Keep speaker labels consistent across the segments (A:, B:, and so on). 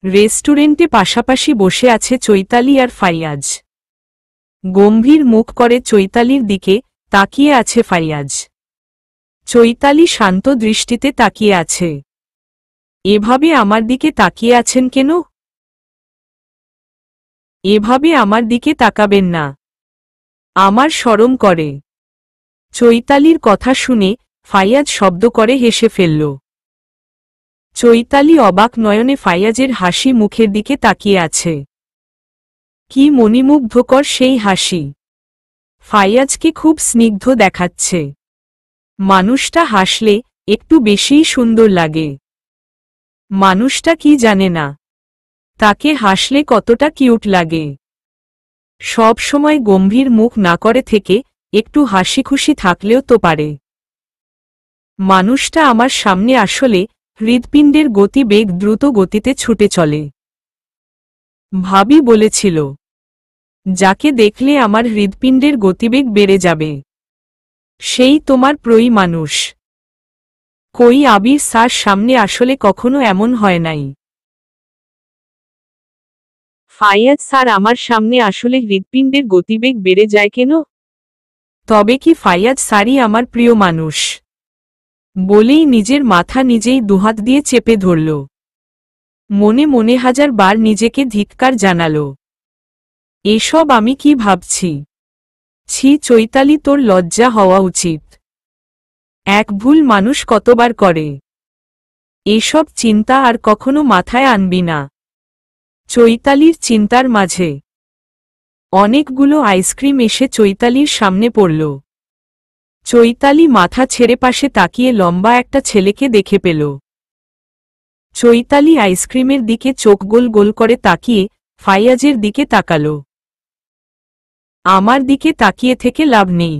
A: রেস্টুরেন্টে পাশাপাশি বসে আছে চৈতালি আর ফাইয়াজ। গম্ভীর মুখ করে চৈতালির দিকে তাকিয়ে আছে ফাইয়াজ। চৈতালি শান্ত দৃষ্টিতে তাকিয়ে আছে। এভাবে আমার দিকে তাকিয়ে আছেন কেন? এভাবে আমার দিকে তাকাবেন না, আমার শরম করে। চৈতালির কথা শুনে ফাইয়াজ শব্দ করে হেসে ফেলল। চৈতালি অবাক নয়নে ফাইয়াজের হাসি মুখের দিকে তাকিয়ে আছে। কি মণিমুগ্ধকর সেই হাসি! ফাইয়াজকে খুব স্নিগ্ধ দেখাচ্ছে। মানুষটা হাসলে একটু বেশিই সুন্দর লাগে। মানুষটা কি জানে না তাকে হাসলে কতটা কিউট লাগে। সব সময় গম্ভীর মুখ না করে থেকে একটু হাসি খুশি থাকলেও তো পারে। মানুষটা আমার সামনে আসলে হৃৎপিণ্ডের গতিবেগ দ্রুত গতিতে ছুটে চলে। ভাবি বলেছিল, যাকে দেখলে আমার হৃৎপিণ্ডের গতিবেগ বেড়ে যাবে সেই তোমার প্রিয় মানুষ। কই আবির স্যার সামনে আসলে কখনো এমন হয় নাই। ফাইয়াজ স্যার আমার সামনে আসলে হৃৎপিণ্ডের গতিবেগ বেড়ে যায় কেন? তবে কি ফাইয়াজ স্যারই আমার প্রিয় মানুষ? বলেই নিজের মাথা নিজেই দুহাত দিয়ে চেপে ধরল। মনে মনে হাজার বার নিজেকে ধিক্কার জানাল। এসব আমি কি ভাবছি? ছি চৈতালি, তোর লজ্জা হওয়া উচিত। এক ভুল মানুষ কতবার করে। এসব চিন্তা আর কখনো মাথায় আনবি না। চৈতালির চিন্তার মাঝে অনেকগুলো আইসক্রিম এসে চৈতালির সামনে পড়ল। চৈতালি মাথা ছেড়ে পাশে তাকিয়ে লম্বা একটা ছেলেকে দেখে পেল। চৈতালি আইসক্রিমের দিকে চোখ গোল গোল করে তাকিয়ে ফাইয়াজের দিকে তাকাল। আমার দিকে তাকিয়ে থেকে লাভ নেই।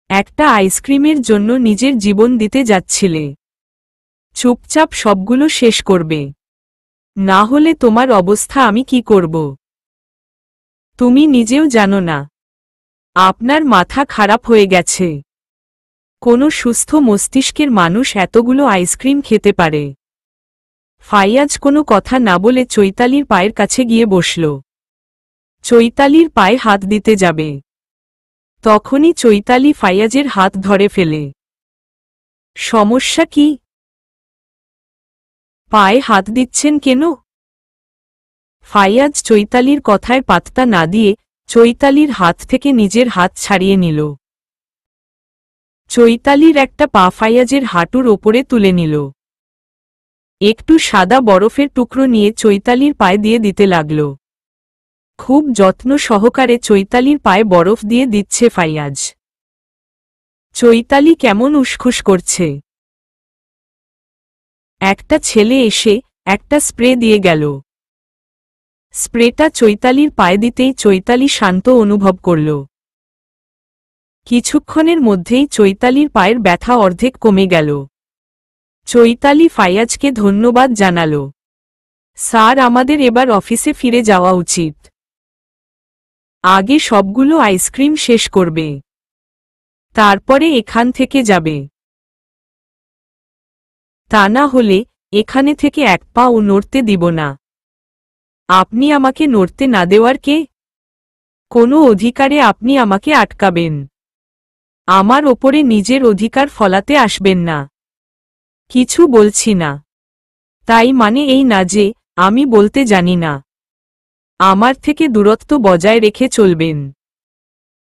A: একটা আইসক্রিমের জন্য নিজের জীবন দিতে যাচ্ছিলে। চুপচাপ সবগুলো শেষ করবে, না হলে তোমার অবস্থা আমি কি করব তুমি নিজেও জানো না। আপনার মাথা খারাপ হয়ে গেছে। কোনো সুস্থ মস্তিষ্কের মানুষ এতগুলো আইসক্রিম খেতে পারে? ফাইয়াজ কোনো কথা না বলে চৈতালির পায়ের কাছে গিয়ে বসল। চৈতালির পায়ে হাত দিতে যাবে, তখনই চৈতালি ফাইয়াজের হাত ধরে ফেলে। সমস্যা কি? পায়ে হাত দিচ্ছেন কেন? ফাইয়াজ চৈতালির কথায় পাত্তা না দিয়ে চৈতালির হাত থেকে নিজের হাত ছাড়িয়ে নিল। চৈতালির একটা পা ফাইয়াজের হাঁটুর ওপরে তুলে নিল। একটু সাদা বরফের টুকরো নিয়ে চৈতালির পায়ে দিয়ে দিতে লাগল। খুব যত্ন সহকারে চৈতালির পায়ে বরফ দিয়ে দিচ্ছে ফাইয়াজ। চৈতালি কেমন উসখুস করছে। একটা ছেলে এসে একটা স্প্রে দিয়ে গেল। স্প্রেটা চৈতালির পায়ে দিতেই চৈতালি শান্ত অনুভব করল। কিছুক্ষণের মধ্যেই চৈতালির পায়ের ব্যথা অর্ধেক কমে গেল। চৈতালি ফাইয়াজকে ধন্যবাদ জানাল। স্যার, আমাদের এবার অফিসে ফিরে যাওয়া উচিত। আগে সবগুলো আইসক্রিম শেষ করবে, তারপরে এখান থেকে যাবে। তা না হলে এখানে থেকে এক পাও নড়তে দিব না। আপনি আমাকে নড়তে না দেওয়ার কে? কোনো অধিকারে আপনি আমাকে আটকাবেন? আমার ওপরে নিজের অধিকার ফলাতে আসবেন না। কিছু বলছি না, তাই মানে এই না যে আমি বলতে জানি না। আমার থেকে দূরত্ব বজায় রেখে চলবেন।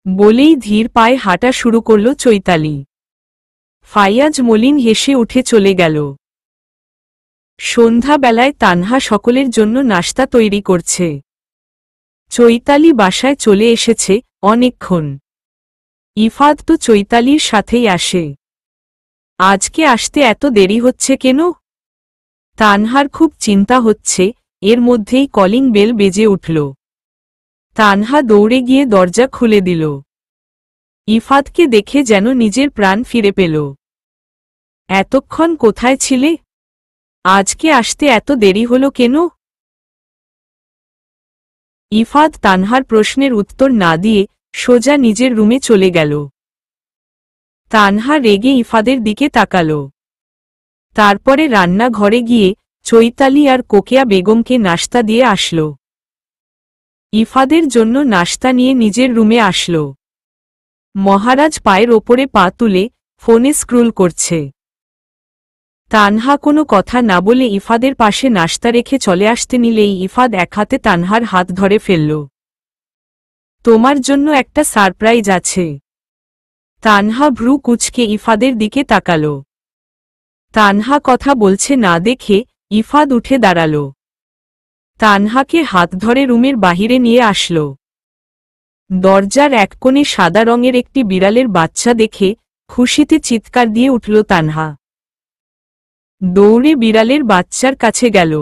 A: বলেই ধীর পায়ে হাঁটা শুরু করল চৈতালি। ফাইয়াজ মলিন হেসে উঠে চলে গেল। সন্ধ্যাবেলায় তানহা সকলের জন্য নাশতা তৈরি করছে। চৈতালি বাসায় চলে এসেছে অনেকক্ষণ। ইফাদ তো চৈতালির সাথেই আসে। আজকে আসতে এত দেরি হচ্ছে কেন? তানহার খুব চিন্তা হচ্ছে। এর মধ্যেই কলিং বেল বেজে উঠল। তানহা দৌড়ে গিয়ে দরজা খুলে দিল। ইফাদকে দেখে যেন নিজের প্রাণ ফিরে পেল। এতক্ষণ কোথায় ছিলে? আজকে আসতে এত দেরি হলো কেন? ইফাদ তানহার প্রশ্নের উত্তর না দিয়ে সোজা নিজের রুমে চলে গেল। তানহা রেগে ইফাদের দিকে তাকাল। তারপরে রান্নাঘরে গিয়ে চৈতালি আর কোকিয়া বেগমকে নাশতা দিয়ে আসলো। ইফাদের জন্য নাশতা নিয়ে নিজের রুমে আসলো। মহারাজ পায়ের ওপরে পা তুলে ফোনে স্ক্রোল করছে। তানহা কোনো কথা না বলে ইফাদের পাশে নাশতা রেখে চলে আসতে নিলেই ইফাদ এক হাতে তানহার হাত ধরে ফেলল। তোমার জন্য একটা সারপ্রাইজ আছে। তানহা ভ্রু কুঁচকে ইফাদের দিকে তাকাল। তানহা কথা বলছে না দেখে ইফাদ উঠে দাঁড়াল। তানহাকে হাত ধরে রুমের বাহিরে নিয়ে আসল। দরজার এক কোণে সাদা রঙের একটি বিড়ালের বাচ্চা দেখে খুশিতে চিৎকার দিয়ে উঠল তানহা। দৌড়ে বিড়ালের বাচ্চার কাছে গেল।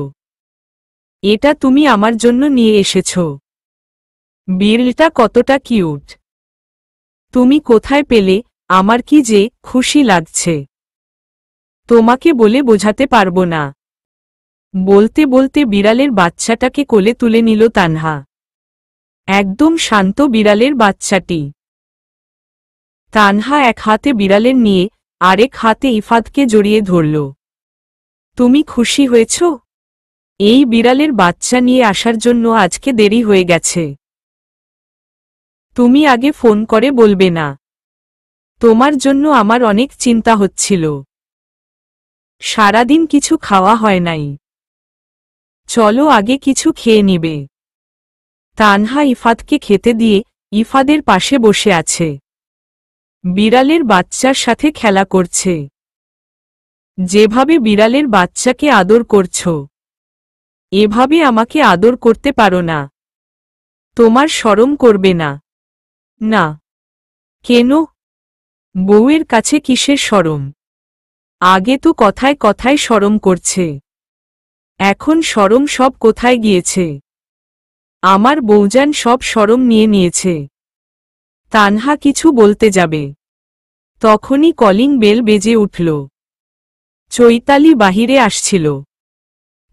A: এটা তুমি আমার জন্য নিয়ে এসেছ। বিড়ালটা কতটা কিউট। তুমি কোথায় পেলে? আমার কি যে খুশি লাগছে, তোমাকে বলে বোঝাতে পারবো না। বলতে বলতে বিড়ালের বাচ্চাটাকে কোলে তুলে নিল তানহা। একদম শান্ত বিড়ালের বাচ্চাটি। তানহা এক হাতে বিড়ালের নিয়ে আরেক হাতে ইফাদকে জড়িয়ে ধরল। তুমি খুশি হয়েছ? এই বিড়ালের বাচ্চা নিয়ে আসার জন্য আজকে দেরি হয়ে গেছে। তুমি আগে ফোন করে বলবে না? তোমার জন্য আমার অনেক চিন্তা হচ্ছিল। সারাদিন কিছু খাওয়া হয় নাই। চলো আগে কিছু খেয়ে নিবে। তানহা ইফাদকে খেতে দিয়ে ইফাদের পাশে বসে আছে। বিড়ালের বাচ্চার সাথে খেলা করছে। যেভাবে বিড়ালের বাচ্চাকে আদর করছো, এভাবে আমাকে আদর করতে পারো না? তোমার শরম করবে না? না। কেন? বউয়ের কাছে কিসের শরম? আগে তো কথায় কথায় শরম করছে, এখন শরম সব কোথায় গিয়েছে? আমার বউজান সব শরম নিয়ে নিয়েছে। তানহা কিছু বলতে যাবে, তখনই কলিং বেল বেজে উঠল। চৈতালি বাহিরে আসছিল।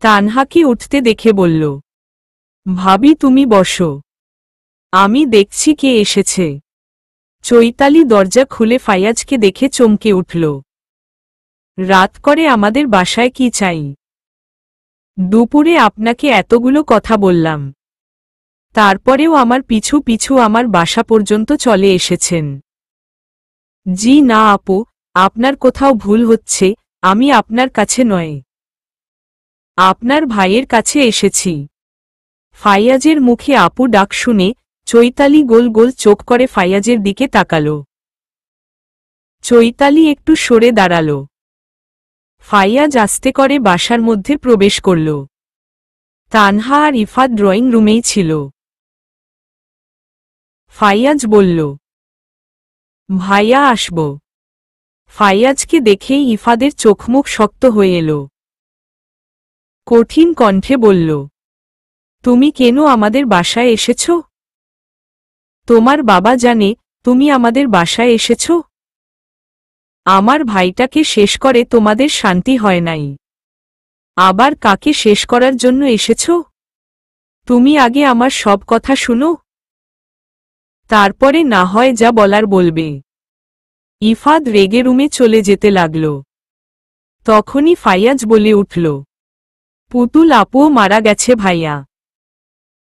A: তানহাকে উঠতে দেখে বলল, ভাবি তুমি বসো, আমি দেখছি কে এসেছে। চৈতালি দরজা খুলে ফায়াজকে দেখে চমকে উঠল। রাত করে আমাদের বাসায় কি চাই? দুপুরে আপনাকে এতগুলো কথা বললাম, তারপরেও আমার পিছু পিছু আমার বাসা পর্যন্ত চলে এসেছেন। জি না আপু, আপনার কোথাও ভুল হচ্ছে, আমি আপনার কাছে নয়, আপনার ভাইয়ের কাছে এসেছি। ফাইয়াজের মুখে আপু ডাক শুনে চৈতালি গোল গোল চোখ করে ফাইয়াজের দিকে তাকাল। চৈতালি একটু সরে দাঁড়াল। ফাইয়াজ আস্তে করে বাসার মধ্যে প্রবেশ করল। তানহা আর ইফাদ ড্রয়িং রুমেই ছিল। ফাইয়াজ বলল, ভাইয়া আসব। ফাইয়াজকে দেখেই ইফাদের চোখমুখ শক্ত হয়ে এলো। কঠিন কণ্ঠে বলল, তুমি কেন আমাদের বাসায় এসেছ? তোমার বাবা জানে তুমি আমাদের বাসায় এসেছ? আমার ভাইটাকে শেষ করে তোমাদের শান্তি হয় নাই, আবার কাকে শেষ করার জন্য এসেছ? তুমি আগে আমার সব কথা শুনো, তারপরে না হয় যা বলার বলবে। ইফাদ রেগে রুমে চলে যেতে লাগল। তখনই ফাইয়াজ বলে উঠল, পুতুল আপুও মারা গেছে ভাইয়া।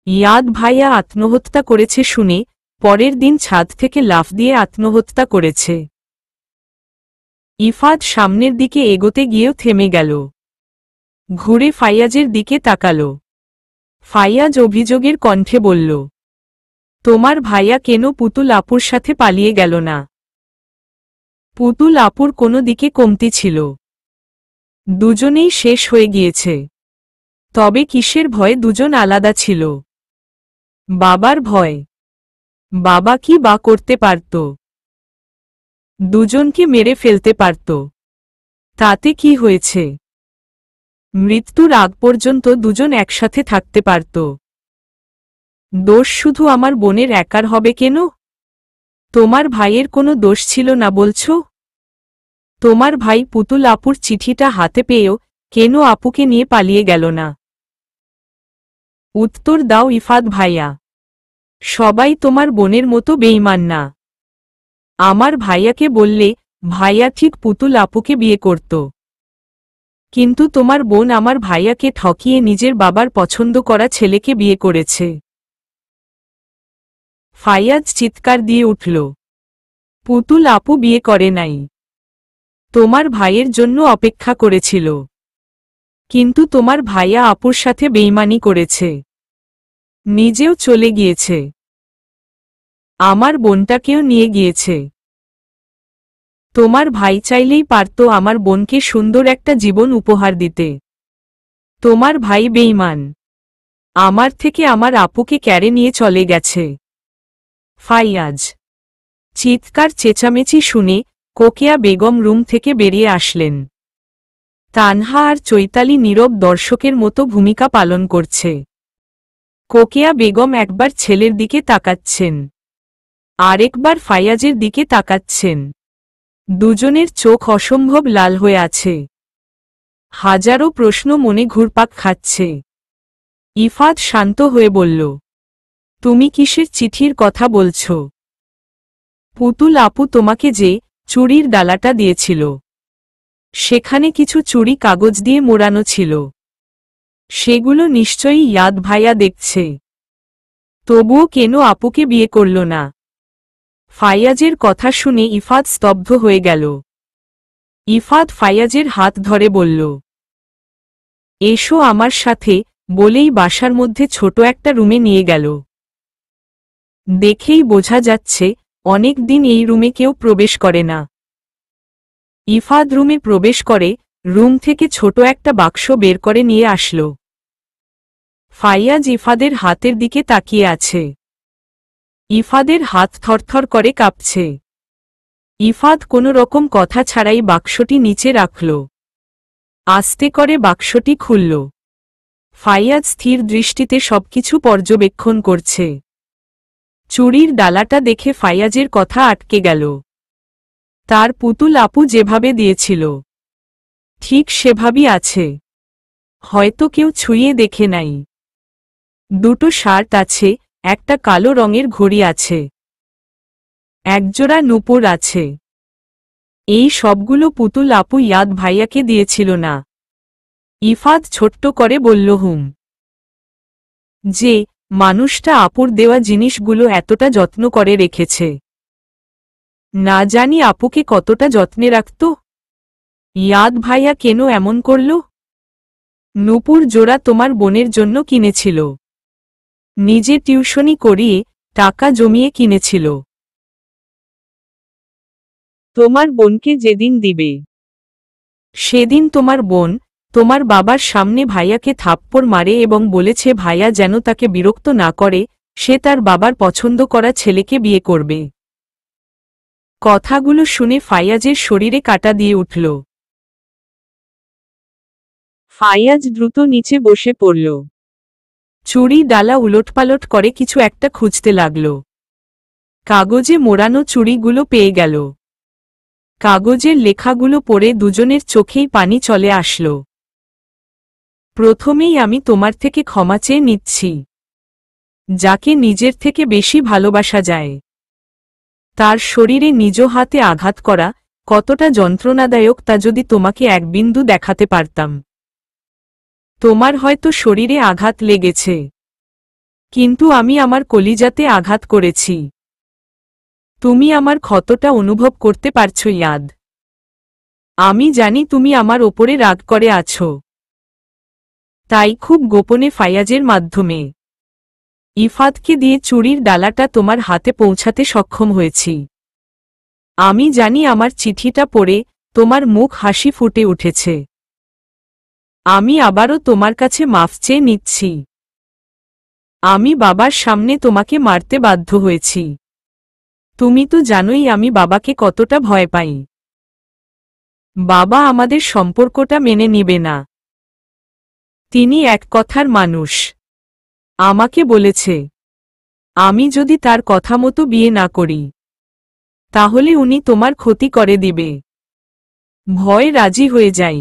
A: ইয়াদ ভাইয়া আত্মহত্যা করেছে শুনে পরের দিন ছাদ থেকে লাফ দিয়ে আত্মহত্যা করেছে। ইফাদ সামনের দিকে এগোতে গিয়েও থেমে গেল। ঘুরে ফাইয়াজের দিকে তাকাল। ফাইয়াজ অভিযোগের কণ্ঠে বলল, তোমার ভাইয়া কেন পুতুল আপুর সাথে পালিয়ে গেল না? পুতুল আপুর কোনো দিকে কমতি ছিল, দুজনেই শেষ হয়ে গিয়েছে। তবে কিসের ভয়ে দুজন আলাদা ছিল? বাবার ভয়। বাবা কি বা করতে পারত? দুজনকে মেরে ফেলতে পারত। তাতে কি হয়েছে? মৃত্যুর আগ পর্যন্ত দুজন একসাথে থাকতে পারত। দোষ শুধু আমার বোনের একার হবে কেন? তোমার ভাইয়ের কোনো দোষ ছিল না বলছ? তোমার ভাই পুতুল আপুর চিঠিটা হাতে পেয়েও কেন আপুকে নিয়ে পালিয়ে গেল না? উত্তর দাও ইফাদ ভাইয়া। সবাই তোমার বোনের মতো বেঈমান না। আমার ভাইয়াকে বললে ভাইয়া ঠিক পুতুল আপুকে বিয়ে করত। কিন্তু তোমার বোন আমার ভাইয়াকে ঠকিয়ে নিজের বাবার পছন্দ করা ছেলেকে বিয়ে করেছে। ফাইয়াজ চিৎকার দিয়ে উঠল। পুতুল আপু বিয়ে করে নাই। তোমার ভাইয়ের জন্য অপেক্ষা করেছিল। কিন্তু তোমার ভাইয়া আপুর সাথে বেইমানি করেছে। নিজেও চলে গিয়েছে। আমার বোনটাকেও নিয়ে গিয়েছে। তোমার ভাই চাইলেই পারত আমার বোনকে সুন্দর একটা জীবন উপহার দিতে। তোমার ভাই বেইমান। আমার থেকে আমার আপুকে কেড়ে নিয়ে চলে গেছে। ফাইয়াজ চিৎকার চেঁচামেচি শুনে কোকিয়া বেগম রুম থেকে বেরিয়ে আসলেন। তানহা আর চৈতালি নীরব দর্শকের মতো ভূমিকা পালন করছে। কোকিয়া বেগম একবার ছেলের দিকে তাকাচ্ছেন, আরেকবার ফাইয়াজের দিকে তাকাচ্ছেন। দুজনের চোখ অসম্ভব লাল হয়ে আছে। হাজারো প্রশ্ন মনে ঘুরপাক খাচ্ছে। ইফাত শান্ত হয়ে বলল, তুমি কিসের চিঠির কথা বলছ? পুতুল আপু তোমাকে যে চুড়ির ডালাটা দিয়েছিল, সেখানে কিছু চুড়ি কাগজ দিয়ে মোড়ানো ছিল। সেগুলো নিশ্চয়ই ইয়াদ ভাইয়া দেখছে। তবুও কেন আপুকে বিয়ে করল না? ফাইয়াজের কথা শুনে ইফাত স্তব্ধ হয়ে গেল। ইফাত ফাইয়াজের হাত ধরে বলল, এসো আমার সাথে, বলেই বাসার মধ্যে ছোট একটা রুমে নিয়ে গেল। দেখেই বোঝা যাচ্ছে অনেক দিন এই রুমে কেউ প্রবেশ করে না। ইফাত রুমে প্রবেশ করে রুম থেকে ছোট একটা বাক্স বের করে নিয়ে আসলো। ফাইয়াজ ইফাদের হাতের দিকে তাকিয়ে আছে। ইফাদের হাত থরথর করে কাঁপছে। ইফাত কোনো রকম কথা ছাড়াই বাক্সটি নিচে রাখল। আস্তে করে বাক্সটি খুলল। ফাইয়াজ স্থির দৃষ্টিতে সবকিছু পর্যবেক্ষণ করছে। চুড়ির ডালাটা দেখে ফাইয়াজের কথা আটকে গেল। তার পুতুল আপু যেভাবে দিয়েছিল ঠিক সেভাবেই আছে। হয়তো কেউ ছুঁয়ে দেখে নাই। দুটো শার্ট আছে, একটা কালো রঙের ঘড়ি আছে, একজোড়া নূপুর আছে। এই সবগুলো পুতুল আপু ইয়াদ ভাইয়াকে দিয়েছিল না? ইফাত ছোট্ট করে বলল, হুম। যে মানুষটা আপুর দেওয়া জিনিসগুলো এতটা যত্ন করে রেখেছে, না জানি আপুকে কতটা যত্নে রাখত। ইয়াদ ভাইয়া কেন এমন করল? নূপুর জোড়া তোমার বোনের জন্য কিনেছিল। নিজে টিউশনি করিয়ে টাকা জমিয়ে কিনেছিল। তোমার বোনকে যেদিন দিবে, সেদিন তোমার বোন তোমার বাবার সামনে ভাইয়াকে থাপ্পড় মারে এবং বলেছে ভাইয়া যেন তাকে বিরক্ত না করে, সে তার বাবার পছন্দ করা ছেলেকে বিয়ে করবে। কথাগুলো শুনে ফাইয়াজের শরীরে কাঁটা দিয়ে উঠল। ফাইয়াজ দ্রুত নিচে বসে পড়ল। চুড়ি ডালা উলটপালট করে কিছু একটা খুঁজতে লাগল। কাগজে মোড়ানো চুড়িগুলো পেয়ে গেল। কাগজের লেখাগুলো পড়ে দুজনের চোখেই পানি চলে আসল। প্রথমেই আমি তোমার থেকে ক্ষমা চেয়ে নিচ্ছি। যাকে নিজের থেকে বেশি ভালোবাসা যায়, তার শরীরে নিজ হাতে আঘাত করা কতটা যন্ত্রণাদায়ক তা যদি তোমাকে এক বিন্দু দেখাতে পারতাম। তোমার হয়তো শরীরে আঘাত লেগেছে, কিন্তু আমি আমার কলিজাতে আঘাত করেছি। তুমি আমার ক্ষতটা অনুভব করতে পারছো ইয়াদ। আমি জানি তুমি আমার ওপরে রাগ করে আছো, তাই খুব গোপনে ফাইয়াজের মাধ্যমে ইফাতকে দিয়ে চুড়ির ডালাটা তোমার হাতে পৌঁছাতে সক্ষম হয়েছি। আমি জানি আমার চিঠিটা পড়ে তোমার মুখ হাসি ফুটে উঠেছে। আমি আবারও তোমার কাছে মাফ চেয়ে নিচ্ছি। আমি বাবার সামনে তোমাকে মারতে বাধ্য হয়েছি। তুমি তো জানোই আমি বাবাকে কতটা ভয় পাই। বাবা আমাদের সম্পর্কটা মেনে নিবে না। তিনি এক কথার মানুষ। আমাকে বলেছে আমি যদি তার কথা মতো বিয়ে না করি, তাহলে উনি তোমার ক্ষতি করে দিবে। ভয় রাজি হয়ে যাই,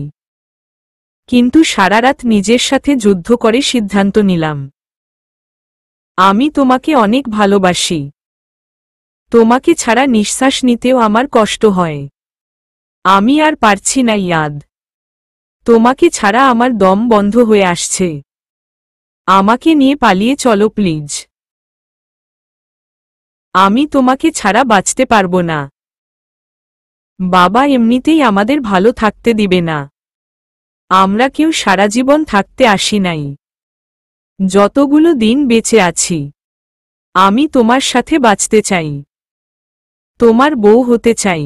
A: কিন্তু সারারাত নিজের সাথে যুদ্ধ করে সিদ্ধান্ত নিলাম। আমি তোমাকে অনেক ভালোবাসি। তোমাকে ছাড়া নিঃশ্বাস নিতেও আমার কষ্ট হয়। আমি আর পারছি না ইয়াদ। তোমাকে ছাড়া আমার দম বন্ধ হয়ে আসছে। আমাকে নিয়ে পালিয়ে চলো প্লিজ। আমি তোমাকে ছাড়া বাঁচতে পারবো না। বাবা এমনিতেই আমাদের ভালো থাকতে দিবে না। আমরা কেউ সারা জীবন থাকতে আসি নাই। যতগুলো দিন বেঁচে আছি, আমি তোমার সাথে বাঁচতে চাই। তোমার বউ হতে চাই।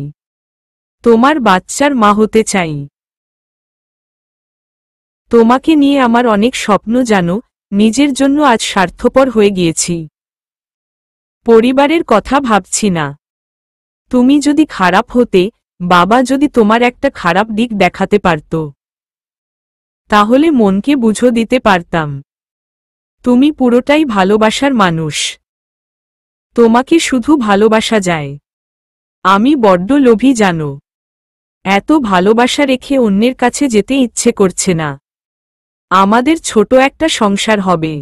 A: তোমার বাচ্চার মা হতে চাই। তোমাকে নিয়ে আমার অনেক স্বপ্ন, জানো, নিজের জন্য আজ স্বার্থপর হয়ে গিয়েছি। পরিবারের কথা ভাবছি না। তুমি যদি খারাপ হতে, বাবা যদি তোমার একটা খারাপ দিক দেখাতে পারত, তাহলে মনকে বুঝো দিতে পারতাম। তুমি পুরোটাই ভালোবাসার মানুষ। তোমাকে শুধু ভালোবাসা যায়। আমি বড্ড লোভী, জানো। এত ভালোবাসা রেখে অন্যের কাছে যেতে ইচ্ছে করছে না। আমাদের ছোট একটা সংসার হবে,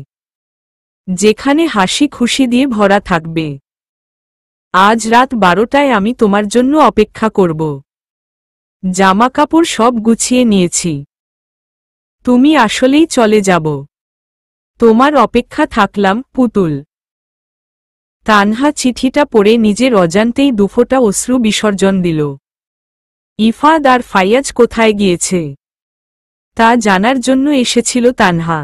A: যেখানে হাসি খুশি দিয়ে ভরা থাকবে। আজ রাত 12টায় আমি তোমার জন্য অপেক্ষা করব। জামাকাপড় সব গুছিয়ে নিয়েছি। তুমি আসলেই চলে যাব। তোমার অপেক্ষা থাকলাম, পুতুল। তানহা চিঠিটা পড়ে নিজের অজান্তেই দুফোঁটা অশ্রু বিসর্জন দিল। ইফাদ আর ফাইয়াজ কোথায় গিয়েছে তা জানার জন্য এসেছিল তানহা।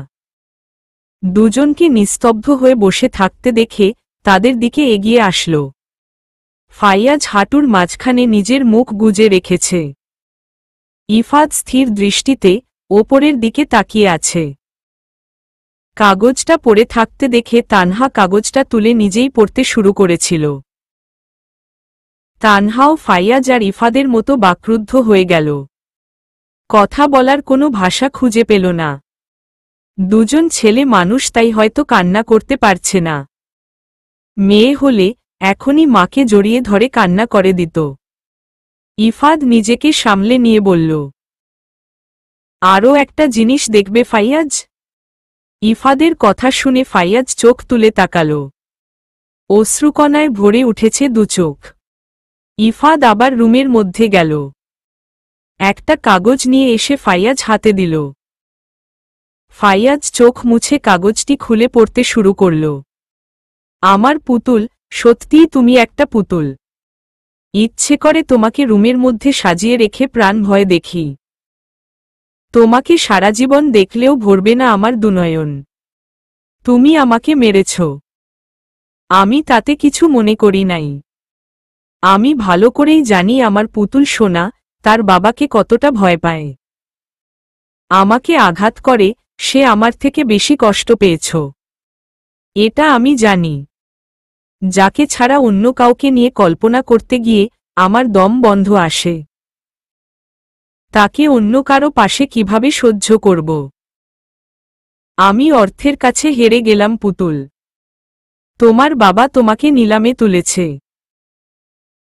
A: দুজনকে নিস্তব্ধ হয়ে বসে থাকতে দেখে তাদের দিকে এগিয়ে আসল। ফাইয়াজ হাঁটুর মাঝখানে নিজের মুখ গুজে রেখেছে। ইফাদ স্থির দৃষ্টিতে ওপরের দিকে তাকিয়ে আছে। কাগজটা পড়ে থাকতে দেখে তানহা কাগজটা তুলে নিজেই পড়তে শুরু করেছিল। তানহাও ফাইয়াজ আর ইফাদের মতো বাকরুদ্ধ হয়ে গেল। কথা বলার কোনো ভাষা খুঁজে পেল না। দুজন ছেলে মানুষ, তাই হয়তো কান্না করতে পারছে না। মেয়ে হলে এখনই মাকে জড়িয়ে ধরে কান্না করে দিত। ইফাদ নিজেকে সামলে নিয়ে বলল, আরও একটা জিনিস দেখবে ফাইয়াজ। ইফাদের কথা শুনে ফাইয়াজ চোখ তুলে তাকাল। অশ্রুকণায় ভরে উঠেছে দুচোখ। ইফাদ আবার রুমের মধ্যে গেল। একটা কাগজ নিয়ে এসে ফাইয়াজ হাতে দিল। ফাইয়াজ চোখ মুছে কাগজটি খুলে পড়তে শুরু করল। আমার পুতুল, সত্যিই তুমি একটা পুতুল। ইচ্ছে করে তোমাকে রুমের মধ্যে সাজিয়ে রেখে প্রাণ ভয় দেখি। তোমাকে সারা জীবন দেখলেও ভরবে না আমার দুনয়ন। তুমি আমাকে মেরেছ, আমি তাতে কিছু মনে করি নাই। আমি ভালো করেই জানি আমার পুতুল সোনা তার বাবাকে কতটা ভয় পায়। আমাকে আঘাত করে সে আমার থেকে বেশি কষ্ট পেয়েছ, এটা আমি জানি। যাকে ছাড়া অন্য কাউকে নিয়ে কল্পনা করতে গিয়ে আমার দম বন্ধ আসে, তাকে অন্য কারো পাশে কিভাবে সহ্য করব। আমি অর্থের কাছে হেরে গেলাম পুতুল। তোমার বাবা তোমাকে নিলামে তুলেছে,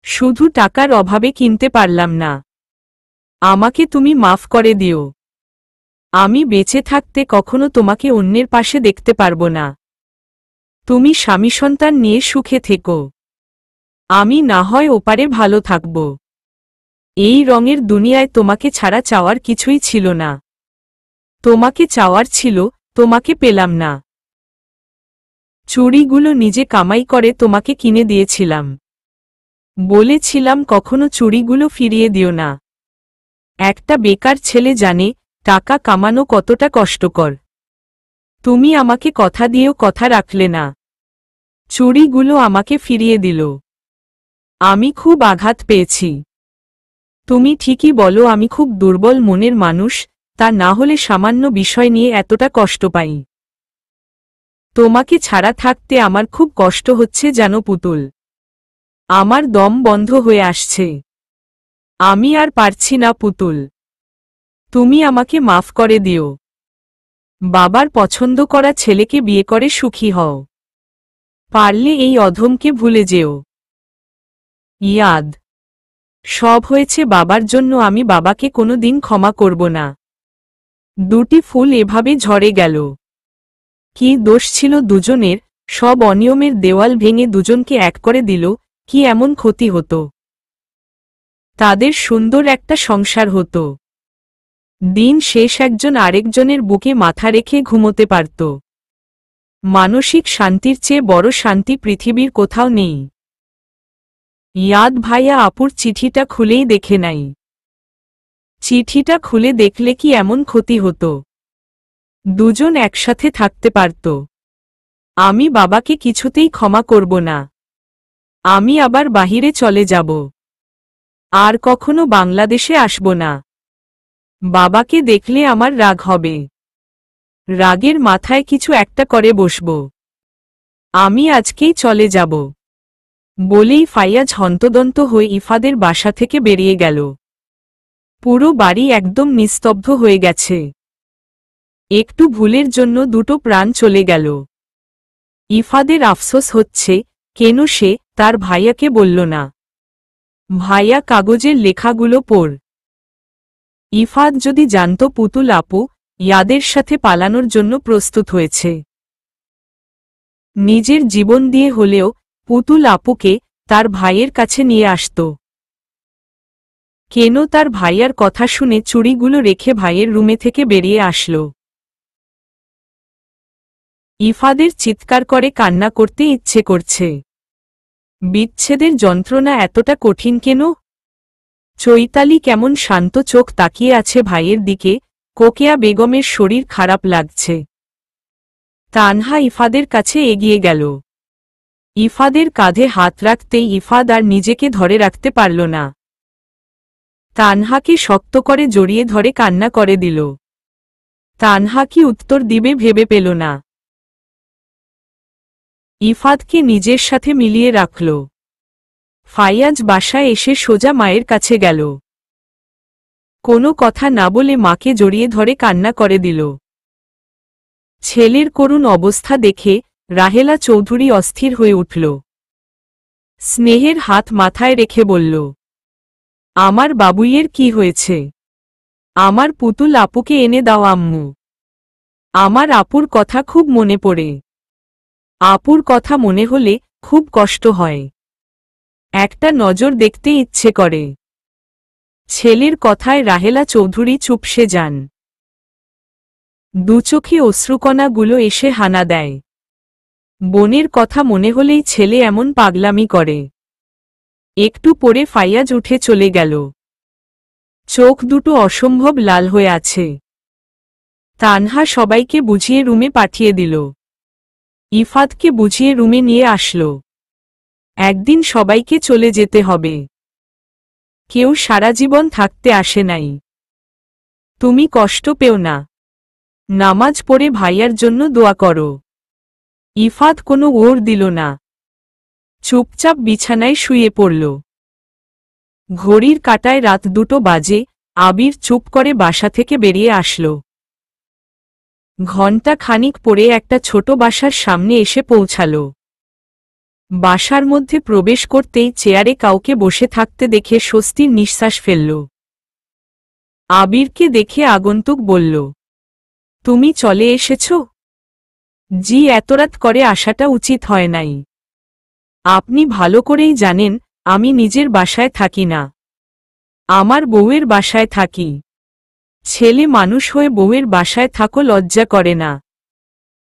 A: শুধু টাকার অভাবে কিনতে পারলাম না। আমাকে তুমি মাফ করে দিও। আমি বেঁচে থাকতে কখনো তোমাকে অন্যের পাশে দেখতে পারবো না। তুমি স্বামী সন্তান নিয়ে সুখে থেকো। আমি না হয় ওপারে ভালো থাকব। এই রঙের দুনিয়ায় তোমাকে ছাড়া চাওয়ার কিছুই ছিল না। তোমাকে চাওয়ার ছিল, তোমাকে পেলাম না। চুড়িগুলো নিজে কামাই করে তোমাকে কিনে দিয়েছিলাম। বলেছিলাম কখনো চুড়িগুলো ফিরিয়ে দিও না। একটা বেকার ছেলে জানে টাকা কামানো কতটা কষ্টকর। তুমি আমাকে কথা দিয়েও কথা রাখলে না। চুড়িগুলো আমাকে ফিরিয়ে দিল। আমি খুব আঘাত পেয়েছি। তুমি ঠিকই বলো আমি খুব দুর্বল মনের মানুষ, তা না হলে সামান্য বিষয় নিয়ে এতটা কষ্ট পাই। তোমাকে ছাড়া থাকতে আমার খুব কষ্ট হচ্ছে জানো পুতুল। আমার দম বন্ধ হয়ে আসছে। আমি আর পারছি না পুতুল। তুমি আমাকে মাফ করে দিও। বাবার পছন্দ করা ছেলেকে বিয়ে করে সুখী হও। পারলে এই অধমকে ভুলে যেও। ইয়াদ, সব হয়েছে বাবার জন্য, আমি বাবাকে কোনো দিন ক্ষমা করব না। দুটি ফুল এভাবে ঝরে গেল। কি দোষ ছিল দুজনের? সব অনিয়মের দেওয়াল ভেঙে দুজনকে এক করে দিল। কি এমন ক্ষতি হতো? তাদের সুন্দর একটা সংসার হতো। দিন শেষ একজন আরেকজনের বুকে মাথা রেখে ঘুমোতে পারত। মানসিক শান্তির চেয়ে বড় শান্তি পৃথিবীর কোথাও নেই। ইয়াদ ভাইয়া আপুর চিঠিটা খুলেই দেখে নাই। চিঠিটা খুলে দেখলে কি এমন ক্ষতি হতো? দুজন একসাথে থাকতে পারত। আমি বাবাকে কিছুতেই ক্ষমা করব না। আমি আবার বাহিরে চলে যাব। আর কখনো বাংলাদেশে আসব না। বাবাকে দেখলে আমার রাগ হবে। রাগের মাথায় কিছু একটা করে বসব। আমি আজকেই চলে যাব বলেই ফাইয়াজ হন্তদন্ত হয়ে ইফাদের বাসা থেকে বেরিয়ে গেল। পুরো বাড়ি একদম নিস্তব্ধ হয়ে গেছে। একটু ভুলের জন্য দুটো প্রাণ চলে গেল। ইফাদের আফসোস হচ্ছে, কেন সে তার ভাইয়াকে বলল না। ভাইয়া কাগজের লেখাগুলো পড়। ইফাদ যদি জানত পুতুল আপু ইয়াদের সাথে পালানোর জন্য প্রস্তুত হয়েছে। নিজের জীবন দিয়ে হলেও পুতুল আপুকে তার ভাইয়ের কাছে নিয়ে আসত। কেন তার ভাইয়ার কথা শুনে চুড়িগুলো রেখে ভাইয়ের রুমে থেকে বেরিয়ে আসল। ইফাদের চিৎকার করে কান্না করতে ইচ্ছে করছে। বিচ্ছেদের যন্ত্রণা এতটা কঠিন কেন? চৈতালি কেমন শান্ত চোখ তাকিয়ে আছে ভাইয়ের দিকে। কোকেয়া বেগমের শরীর খারাপ লাগছে। তানহা ইফাদের কাছে এগিয়ে গেল। ইফাদের কাঁধে হাত রাখতেই ইফাদ আর নিজেকে ধরে রাখতে পারল না। তানহাকে শক্ত করে জড়িয়ে ধরে কান্না করে দিল। তানহা কি উত্তর দিবে ভেবে পেল না। ইফাদকে নিজের সাথে মিলিয়ে রাখল। ফাইয়াজ বাসায় এসে সোজা মায়ের কাছে গেল। কোনো কথা না বলে মাকে জড়িয়ে ধরে কান্না করে দিল। ছেলের করুণ অবস্থা দেখে রাহেলা চৌধুরী অস্থির হয়ে উঠল। স্নেহের হাত মাথায় রেখে বলল, আমার বাবুইয়ের কি হয়েছে? আমার পুতুল আপুকে এনে দাও আম্মু। আমার আপুর কথা খুব মনে পড়ে। আপুর কথা মনে হলে খুব কষ্ট হয়। একটা নজর দেখতে ইচ্ছে করে। ছেলের কথায় রাহেলা চৌধুরী চুপসে যান। দুচোখে অশ্রুকণাগুলো এসে হানা দেয়। বোনের কথা মনে হলেই ছেলে এমন পাগলামি করে। একটু পরে ফাইয়াজ উঠে চলে গেল। চোখ দুটো অসম্ভব লাল হয়ে আছে। তানহা সবাইকে বুঝিয়ে রুমে পাঠিয়ে দিল। ইফাদকে বুঝিয়ে রুমে নিয়ে আসলো। একদিন সবাইকে চলে যেতে হবে। কেউ সারা জীবন থাকতে আসে নাই। তুমি কষ্ট পেও না। নামাজ পড়ে ভাইয়ার জন্য দোয়া করো। ইফাদ কোনো ওর দিল না। চুপচাপ বিছানায় শুয়ে পড়ল। ঘড়ির কাঁটায় রাত 2টো বাজে। আবির চুপ করে বাসা থেকে বেরিয়ে আসল। ঘণ্টা খানিক পরে একটা ছোট বাসার সামনে এসে পৌঁছাল। বাসার মধ্যে প্রবেশ করতেই চেয়ারে কাউকে বসে থাকতে দেখে স্বস্তির নিঃশ্বাস ফেলল। আবিরকে দেখে আগন্তুক বলল, তুমি চলে এসেছ? জি, এত রাত করে আসাটা উচিত হয় নাই। আপনি ভালো করেই জানেন আমি নিজের বাসায় থাকি না। আমার বউয়ের বাসায় থাকি। ছেলে মানুষ হয়ে বউয়ের বাসায় থাকো লজ্জা করে না?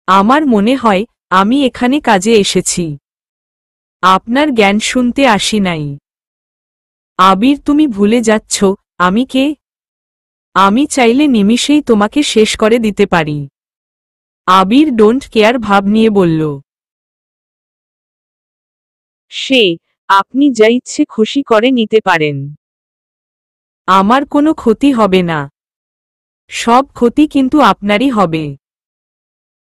A: আমার মনে হয় আমি এখানে কাজে এসেছি। আপনার জ্ঞান শুনতে আসি নাই। আবির, তুমি ভুলে যাচ্ছ আমি কে? আমি চাইলে নিমিষেই তোমাকে শেষ করে দিতে পারি। আবির ডোন্ট কেয়ার ভাব নিয়ে বলল। সে আপনি যা ইচ্ছে খুশি করে নিতে পারেন। আমার কোনো ক্ষতি হবে না। সব ক্ষতি কিন্তু আপনারই হবে।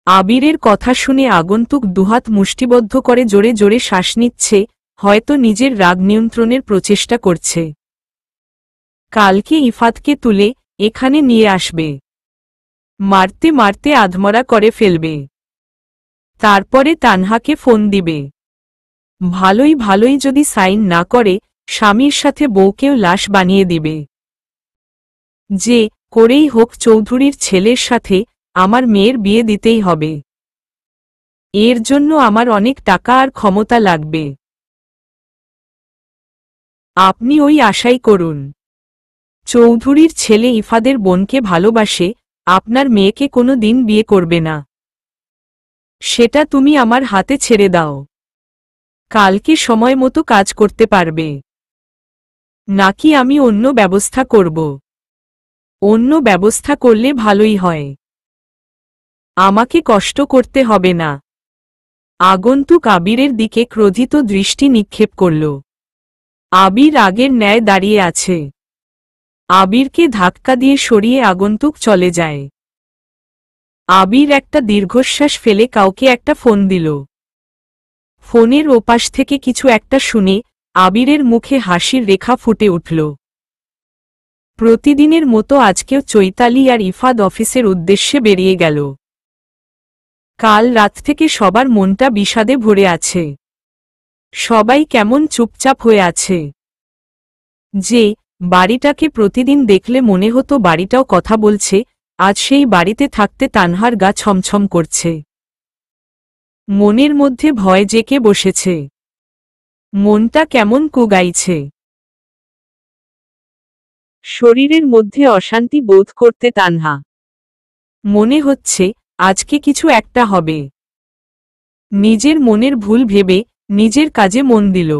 A: আবিরের কথা শুনে আগন্তুক দুহাত মুষ্টিবদ্ধ করে জোরে জোরে শ্বাস নিচ্ছে, হয়তো নিজের রাগ নিয়ন্ত্রণের প্রচেষ্টা করছে। কালকে ইফাতকে তুলে এখানে নিয়ে আসবে। মারতে মারতে আধমরা করে ফেলবে। তারপরে তানহাকে ফোন দিবে। ভালোই ভালোই যদি সাইন না করে স্বামীর সাথে বউকেও লাশ বানিয়ে দিবে। যে করেই হোক চৌধুরীর ছেলের সাথে আমার মেয়ের বিয়ে দিতেই হবে। এর জন্য আমার অনেক টাকা আর ক্ষমতা লাগবে। আপনি ওই আশাই করুন। চৌধুরীর ছেলে ইফাদের বোনকে ভালোবাসে, আপনার মেয়েকে কোনো দিন বিয়ে করবে না। সেটা তুমি আমার হাতে ছেড়ে দাও। কালকে সময় মতো কাজ করতে পারবে, নাকি আমি অন্য ব্যবস্থা করব? অন্য ব্যবস্থা করলে ভালোই হয়, আমাকে কষ্ট করতে হবে না। আগন্তুক আবিরের দিকে ক্রোধিত দৃষ্টি নিক্ষেপ করল। আবির আগের ন্যায় দাঁড়িয়ে আছে। আবিরকে ধাক্কা দিয়ে সরিয়ে আগন্তুক চলে যায়। আবির একটা দীর্ঘশ্বাস ফেলে কাউকে একটা ফোন দিল। ফোনের ওপাশ থেকে কিছু একটা শুনে আবিরের মুখে হাসির রেখা ফুটে উঠল। প্রতিদিনের মতো আজকেও চৈতালি আর ইফাদ অফিসের উদ্দেশ্যে বেরিয়ে গেল। কাল রাত থেকে সবার মনটা বিষাদে ভরে আছে। সবাই কেমন চুপচাপ হয়ে আছে। যে বাড়িটাকে প্রতিদিন দেখলে মনে হতো বাড়িটাও কথা বলছে, আজ সেই বাড়িতে থাকতে তানহার গা ছমছম করছে। মনের মধ্যে ভয় জেঁকে বসেছে। মনটা কেমন কুগাইছে। শরীরের মধ্যে অশান্তি বোধ করতে তানহা। মনে হচ্ছে আজকে কিছু একটা হবে। নিজের মনের ভুল ভেবে নিজের কাজে মন দিল।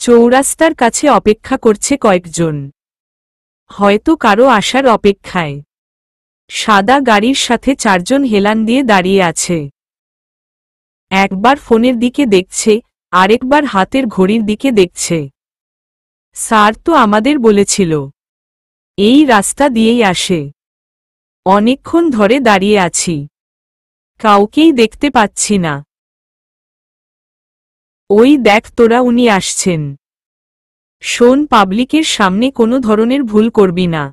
A: চৌরাস্তার কাছে অপেক্ষা করছে কয়েকজন, হয়তো কারো আসার অপেক্ষায়। সাদা গাড়ির সাথে চারজন হেলান দিয়ে দাঁড়িয়ে আছে। একবার ফোনের দিকে দেখছে, আরেকবার হাতের ঘড়ির দিকে দেখছে। স্যার তো আমাদের বলেছিল এই রাস্তা দিয়েই আসে। অনেকক্ষণ ধরে দাঁড়িয়ে আছি, কাউকেই দেখতে পাচ্ছি না। ওই দেখ তোরা, উনি আসছেন। শোন, পাবলিকের সামনে কোনো ধরনের ভুল করবি না।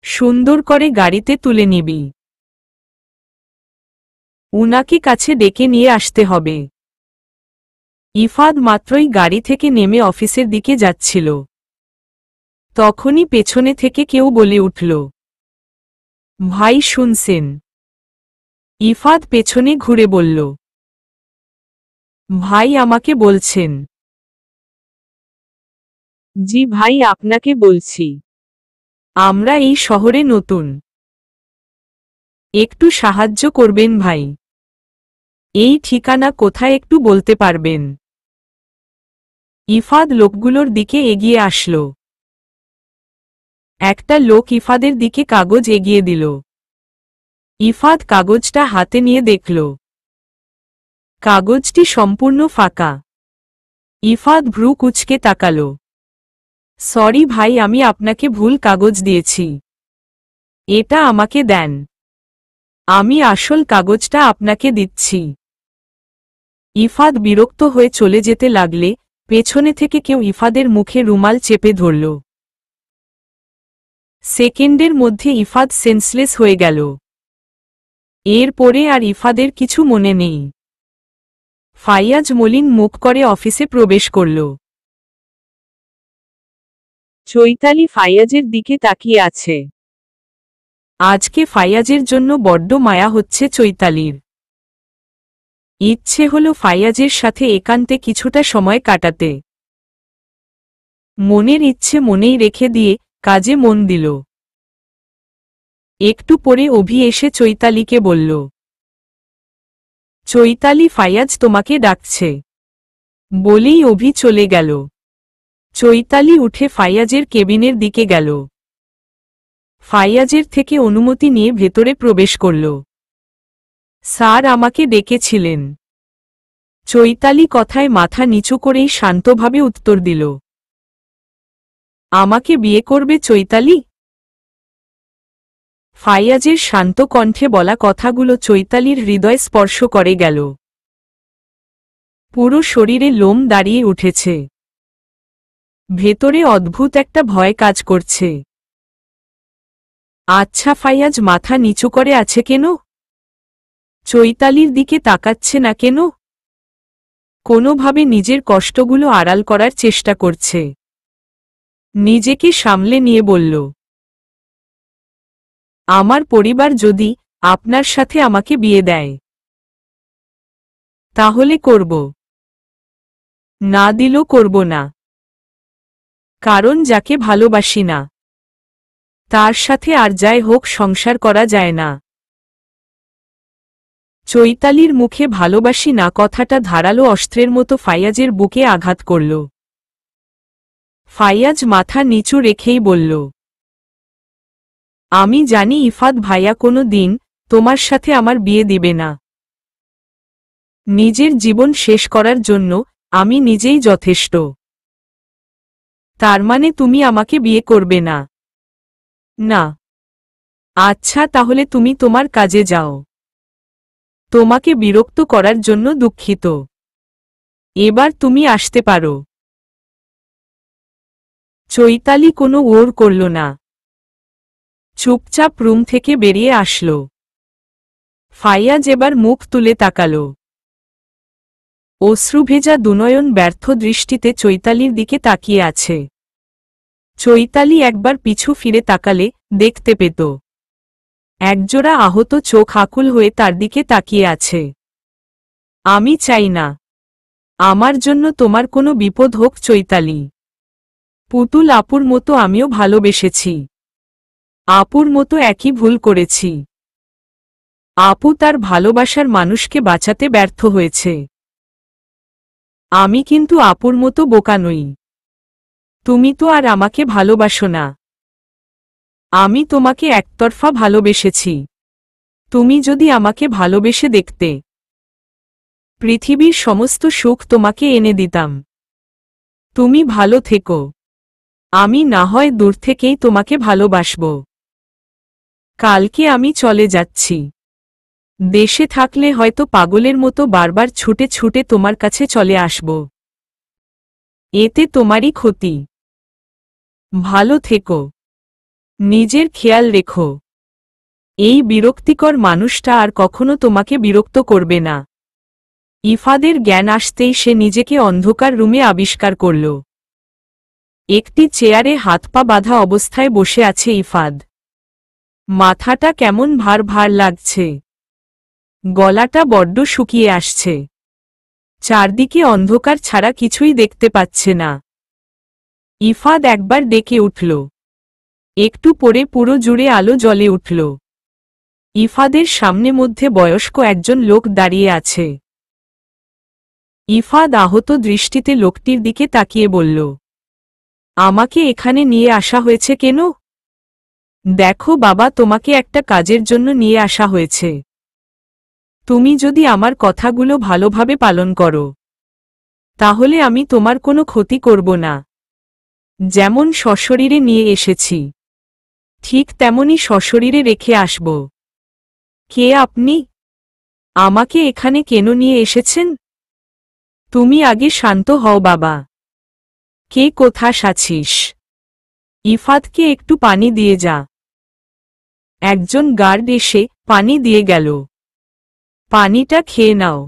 A: সুন্দর করে গাড়িতে তুলে নিবি। উনাকে কাছে ডেকে নিয়ে আসতে হবে। ইফাদ মাত্রই গাড়ি থেকে নেমে অফিসের দিকে যাচ্ছিল, তখনই পেছনে থেকে কেউ বলে উঠল, ভাই শুনছেন? ইফাদ পেছনে ঘুরে বলল, ভাই আমাকে বলছেন? জি ভাই, আপনাকে বলছি। আমরা এই শহরে নতুন, একটু সাহায্য করবেন ভাই। এই ঠিকানা কোথায় একটু বলতে পারবেন? ইফাদ লোকগুলোর দিকে এগিয়ে আসল। একটা লোক ইফাদের দিকে কাগজ এগিয়ে দিল। ইফাদ কাগজটা হাতে নিয়ে দেখল, কাগজটি সম্পূর্ণ ফাঁকা। ইফাদ ভ্রু কুঁচকে তাকাল। সরি ভাই, আমি আপনাকে ভুল কাগজ দিয়েছি। এটা আমাকে দেন, আমি আসল কাগজটা আপনাকে দিচ্ছি। ইফাদ বিরক্ত হয়ে চলে যেতে লাগলে পেছনে থেকে কেউ ইফাদের মুখে রুমাল চেপে ধরল। সেকেন্ডের মধ্যে ইফাদ সেন্সলেস হয়ে গেল। এরপরে আর ইফাদের কিছু মনে নেই। ফাইয়াজ মলিন মুখ করে অফিসে প্রবেশ করল। চৈতালি ফাইয়াজের দিকে তাকিয়ে আছে। আজকে ফাইয়াজের জন্য বড্ড মায়া হচ্ছে চৈতালির। ইচ্ছে হল ফাইয়াজের সাথে একান্তে কিছুটা সময় কাটাতে। মনের ইচ্ছে মনেই রেখে দিয়ে কাজে মন দিল। একটু পরে অভি এসে চৈতালিকে বলল, চৈতালি, ফাইয়াজ তোমাকে ডাকছে। বলেই অভি চলে গেল। চৈতালি উঠে ফাইয়াজের কেবিনের দিকে গেল। ফাইয়াজের থেকে অনুমতি নিয়ে ভেতরে প্রবেশ করল। স্যার আমাকে ডেকেছিলেন। চৈতালি কথায় মাথা নিচু করেই শান্তভাবে উত্তর দিল, আমাকে বিয়ে করবে চৈতালি? ফাইয়াজের শান্ত কণ্ঠে বলা কথাগুলো চৈতালির হৃদয় স্পর্শ করে গেল। পুরো শরীরে লোম দাঁড়িয়ে উঠেছে। ভেতরে অদ্ভুত একটা ভয় কাজ করছে। আচ্ছা, ফাইয়াজ মাথা নিচু করে আছে কেন? চৈতালির দিকে তাকাচ্ছে না কেন? কোনোভাবে নিজের কষ্টগুলো আড়াল করার চেষ্টা করছে। নিজেকে সামলে নিয়ে বলল, আমার পরিবার যদি আপনার সাথে আমাকে বিয়ে দেয় তাহলে করব, না দিলেও করব না। কারণ যাকে ভালোবাসি না তার সাথে আর যাই হোক সংসার করা যায় না। চৈতালির মুখে ভালোবাসি না কথাটা ধারালো অস্ত্রের মতো ফাইয়াজের বুকে আঘাত করল। ফাইয়াজ মাথা নিচু রেখেই বলল, আমি জানি ইফাত ভাইয়া কোনো দিন তোমার সাথে আমার বিয়ে দিবে না। নিজের জীবন শেষ করার জন্য আমি নিজেই যথেষ্ট। তার মানে তুমি আমাকে বিয়ে করবে না? না। আচ্ছা তাহলে তুমি তোমার কাজে যাও। তোমাকে বিরক্ত করার জন্য দুঃখিত। এবার তুমি আসতে পারো। চৈতালি কোনো ওর করল না, চুপচাপ রুম থেকে বেরিয়ে আসল। ফাইয়াজ এবার মুখ তুলে তাকাল। অশ্রুভেজা দুনয়ন ব্যর্থ দৃষ্টিতে চৈতালির দিকে তাকিয়ে আছে। চৈতালি একবার পিছু ফিরে তাকালে দেখতে পেত একজোড়া আহত চোখ আকুল হয়ে তার দিকে তাকিয়ে আছে। আমি চাই না আমার জন্য তোমার কোনো বিপদ হোক চৈতালি। পুতুল আপুর মতো আমিও ভালোবেসেছি। আপুর মতো একই ভুল করেছি। আপু তার ভালোবাসার মানুষকে বাঁচাতে ব্যর্থ হয়েছে। আমি কিন্তু আপুর মতো বোকা নই। তুমি তো আর আমাকে ভালোবাসো না। আমি তোমাকে একতরফা ভালোবেসেছি। তুমি যদি আমাকে ভালোবেসে দেখতে, পৃথিবীর সমস্ত সুখ তোমাকে এনে দিতাম। তুমি ভালো থেকো। আমি না হয় দূর থেকেই তোমাকে ভালোবাসব। কালকে আমি চলে যাচ্ছি। দেশে থাকলে হয়তো পাগলের মতো বারবার ছুটে ছুটে তোমার কাছে চলে আসব। এতে তোমারই ক্ষতি। ভালো থেকো। নিজের খেয়াল রেখো। এই বিরক্তিকর মানুষটা আর কখনো তোমাকে বিরক্ত করবে না। ইফাদের জ্ঞান আসতেই সে নিজেকে অন্ধকার রুমে আবিষ্কার করল। একটি চেয়ারে হাত পা বাঁধা অবস্থায় বসে আছে ইফাদ। মাথাটা কেমন ভার ভার লাগছে। গলাটা বড্ড শুকিয়ে আসছে। চারদিকে অন্ধকার ছাড়া কিছুই দেখতে পাচ্ছে না। ইফাদ একবার ডেকে উঠল। একটু পরে পুরো জুড়ে আলো জ্বলে উঠল। ইফাদের সামনে মধ্যে বয়স্ক একজন লোক দাঁড়িয়ে আছে। ইফাদ আহত দৃষ্টিতে লোকটির দিকে তাকিয়ে বলল, আমাকে এখানে নিয়ে আসা হয়েছে কেন? দেখো বাবা, তোমাকে একটা কাজের জন্য নিয়ে আসা হয়েছে। তুমি যদি আমার কথাগুলো ভালোভাবে পালন করো, তাহলে আমি তোমার কোনো ক্ষতি করব না। যেমন সশরীরে নিয়ে এসেছি, ঠিক তেমনি সশরীরে রেখে আসব। কে আপনি? আমাকে এখানে কেন নিয়ে এসেছেন? তুমি আগে শান্ত হও বাবা। কে কোথায় আছিস? ইফাতকে একটু পানি দিয়ে যা। একজন গার্ড এসে পানি দিয়ে গেল। পানিটা খেয়ে নাও।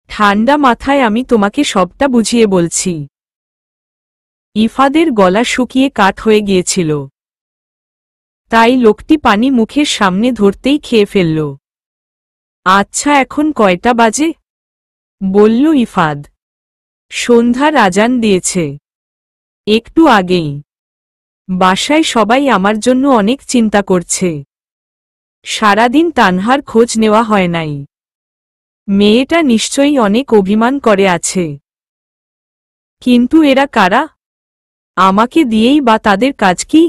A: ঠান্ডা মাথায় আমি তোমাকে সবটা বুঝিয়ে বলছি। ইফাদের গলা শুকিয়ে কাঠ হয়ে গিয়েছিল, তাই লোকটি পানি মুখের সামনে ধরতেই খেয়ে ফেলল। আচ্ছা এখন কয়টা বাজে? বলল ইফাদ। সন্ধ্যার আজান দিয়েছে, একটু আগেই। বাসায় সবাই আমার জন্য অনেক চিন্তা করছে। সারাদিন তানহার খোঁজ নেওয়া হয় নাই। মেয়েটা নিশ্চয়ই অনেক অভিমান করে আছে। কিন্তু এরা কারা? আমাকে দিয়েই বা তাদের কাজ কি?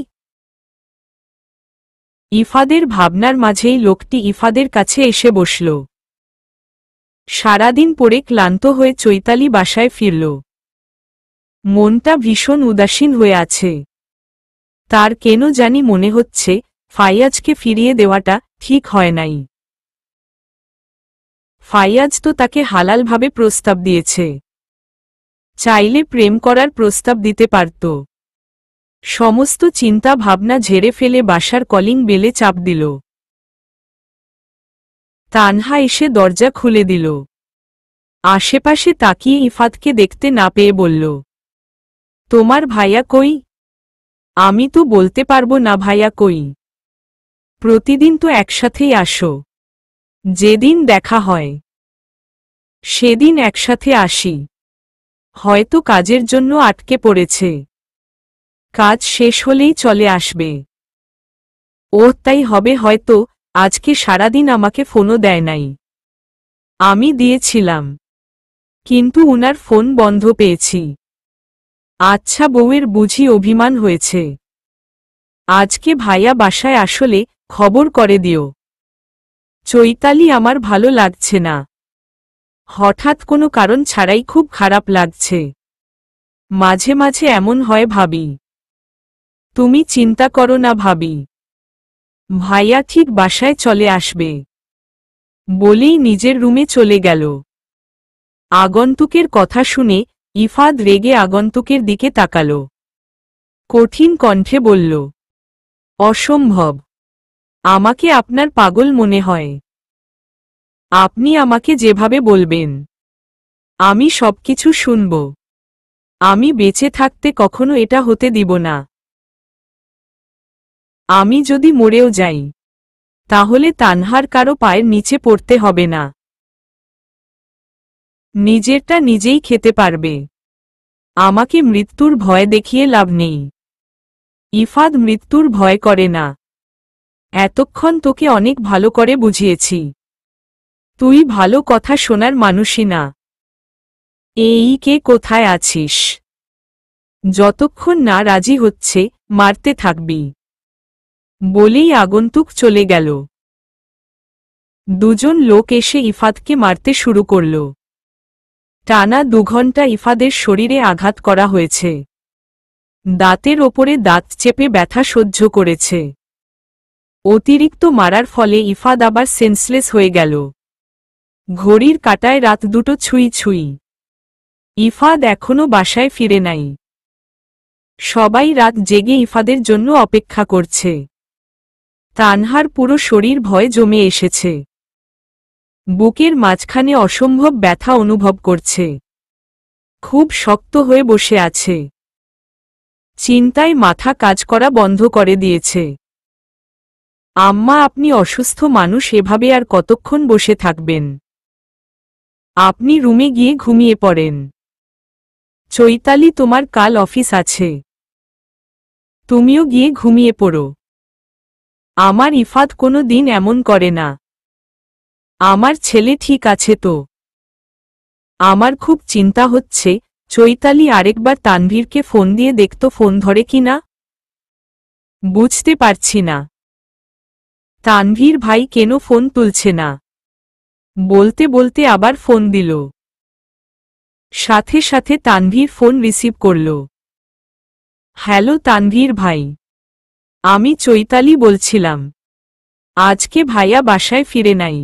A: ইফাদের ভাবনার মাঝেই লোকটি ইফাদের কাছে এসে বসল। সারাদিন পরে ক্লান্ত হয়ে চৈতালি বাসায় ফিরল। মনটা ভীষণ উদাসীন হয়ে আছে। তার কেন জানি মনে হচ্ছে ফাইয়াজকে ফিরিয়ে দেওয়াটা ঠিক হয় নাই। ফাইয়াজ তো তাকে হালালভাবে প্রস্তাব দিয়েছে। চাইলে প্রেম করার প্রস্তাব দিতে পারত। সমস্ত চিন্তা ভাবনা ঝেড়ে ফেলে বাসার কলিং বেলে চাপ দিল। তানহা এসে দরজা খুলে দিল। আশেপাশে তাকিয়ে ইফাতকে দেখতে না পেয়ে বলল, তোমার ভাইয়া কই? আমি তো বলতে পারবো না ভাইয়া কই। প্রতিদিন তো একসাথেই আসো। যেদিন দেখা হয় সেদিন একসাথে আসি। হয়তো কাজের জন্য আটকে পড়েছে। কাজ শেষ হলেই চলে আসবে। ও তাই হবে হয়তো, আজকে সারাদিন আমাকে ফোনও দেয় নাই। আমি দিয়েছিলাম, কিন্তু উনার ফোন বন্ধ পেয়েছি। আচ্ছা, বউয়ের বুঝি অভিমান হয়েছে। আজকে ভাইয়া বাসায় আসলে খবর করে দিও। চৈতালি, আমার ভালো লাগছে না। হঠাৎ কোনো কারণ ছাড়াই খুব খারাপ লাগছে। মাঝে মাঝে এমন হয় ভাবি। তুমি চিন্তা করো না ভাবি, ভাইয়া ঠিক বাসায় চলে আসবে। বলেই নিজের রুমে চলে গেল। আগন্তুকের কথা শুনে ইফাদ রেগে আগন্তুকের দিকে তাকাল। কঠিন কণ্ঠে বলল, অসম্ভব, আমাকে আপনার পাগল মনে হয়। আপনি আমাকে যেভাবে বলবেন আমি সবকিছু শুনব। আমি বেঁচে থাকতে কখনো এটা হতে দিব না। আমি যদি মরেও যাই তাহলে তানহার কারো পায়ের নিচে পড়তে হবে না। নিজেরটা নিজেই খেতে পারবে। আমাকে মৃত্যুর ভয় দেখিয়ে লাভ নেই। ইফাদ মৃত্যুর ভয় করে না। এতক্ষণ তোকে অনেক ভালো করে বুঝিয়েছি। তুই ভালো কথা শোনার মানুষই না। এই কে কোথায় আছিস? যতক্ষণ না রাজি হচ্ছে মারতে থাকবি। বলেই আগন্তুক চলে গেল। দুজন লোক এসে ইফাদকে মারতে শুরু করল। টানা 2 ঘন্টা ইফাদের শরীরে আঘাত করা হয়েছে। দাঁতের ওপরে দাঁত চেপে ব্যথা সহ্য করেছে। অতিরিক্ত মারার ফলে ইফাদ আবার সেন্সলেস হয়ে গেল। ঘড়ির কাঁটায় রাত 2টো ছুঁই ছুঁই। ইফাদ এখনো বাসায় ফিরে নাই। সবাই রাত জেগে ইফাদের জন্য অপেক্ষা করছে। তানহার পুরো শরীর ভয়ে জমে এসেছে। বুকের মাঝখানে অসম্ভব ব্যথা অনুভব করছে। খুব শক্ত হয়ে বসে আছে। চিন্তায় মাথা কাজ করা বন্ধ করে দিয়েছে। আম্মা, আপনি অসুস্থ মানুষ, এভাবে আর কতক্ষণ বসে থাকবেন? আপনি রুমে গিয়ে ঘুমিয়ে পড়েন। চৈতালি, তোমার কাল অফিস আছে, তুমিও গিয়ে ঘুমিয়ে পড়ো। আমার ইফাদ কোনো দিন এমন করে না। আমার ছেলে ঠিক আছে তো? আমার খুব চিন্তা হচ্ছে। চৈতালি আরেকবার তানভীরকে ফোন দিয়ে দেখতো ফোন ধরে কিনা। বুঝতে পারছি না তানভীর ভাই কেন ফোন তুলছে না। বলতে বলতে আবার ফোন দিল। সাথে সাথে তানভীর ফোন রিসিভ করল। হ্যালো তানভীর ভাই, আমি চৈতালি বলছিলাম। আজকে ভাইয়া বাসায় ফিরে নাই।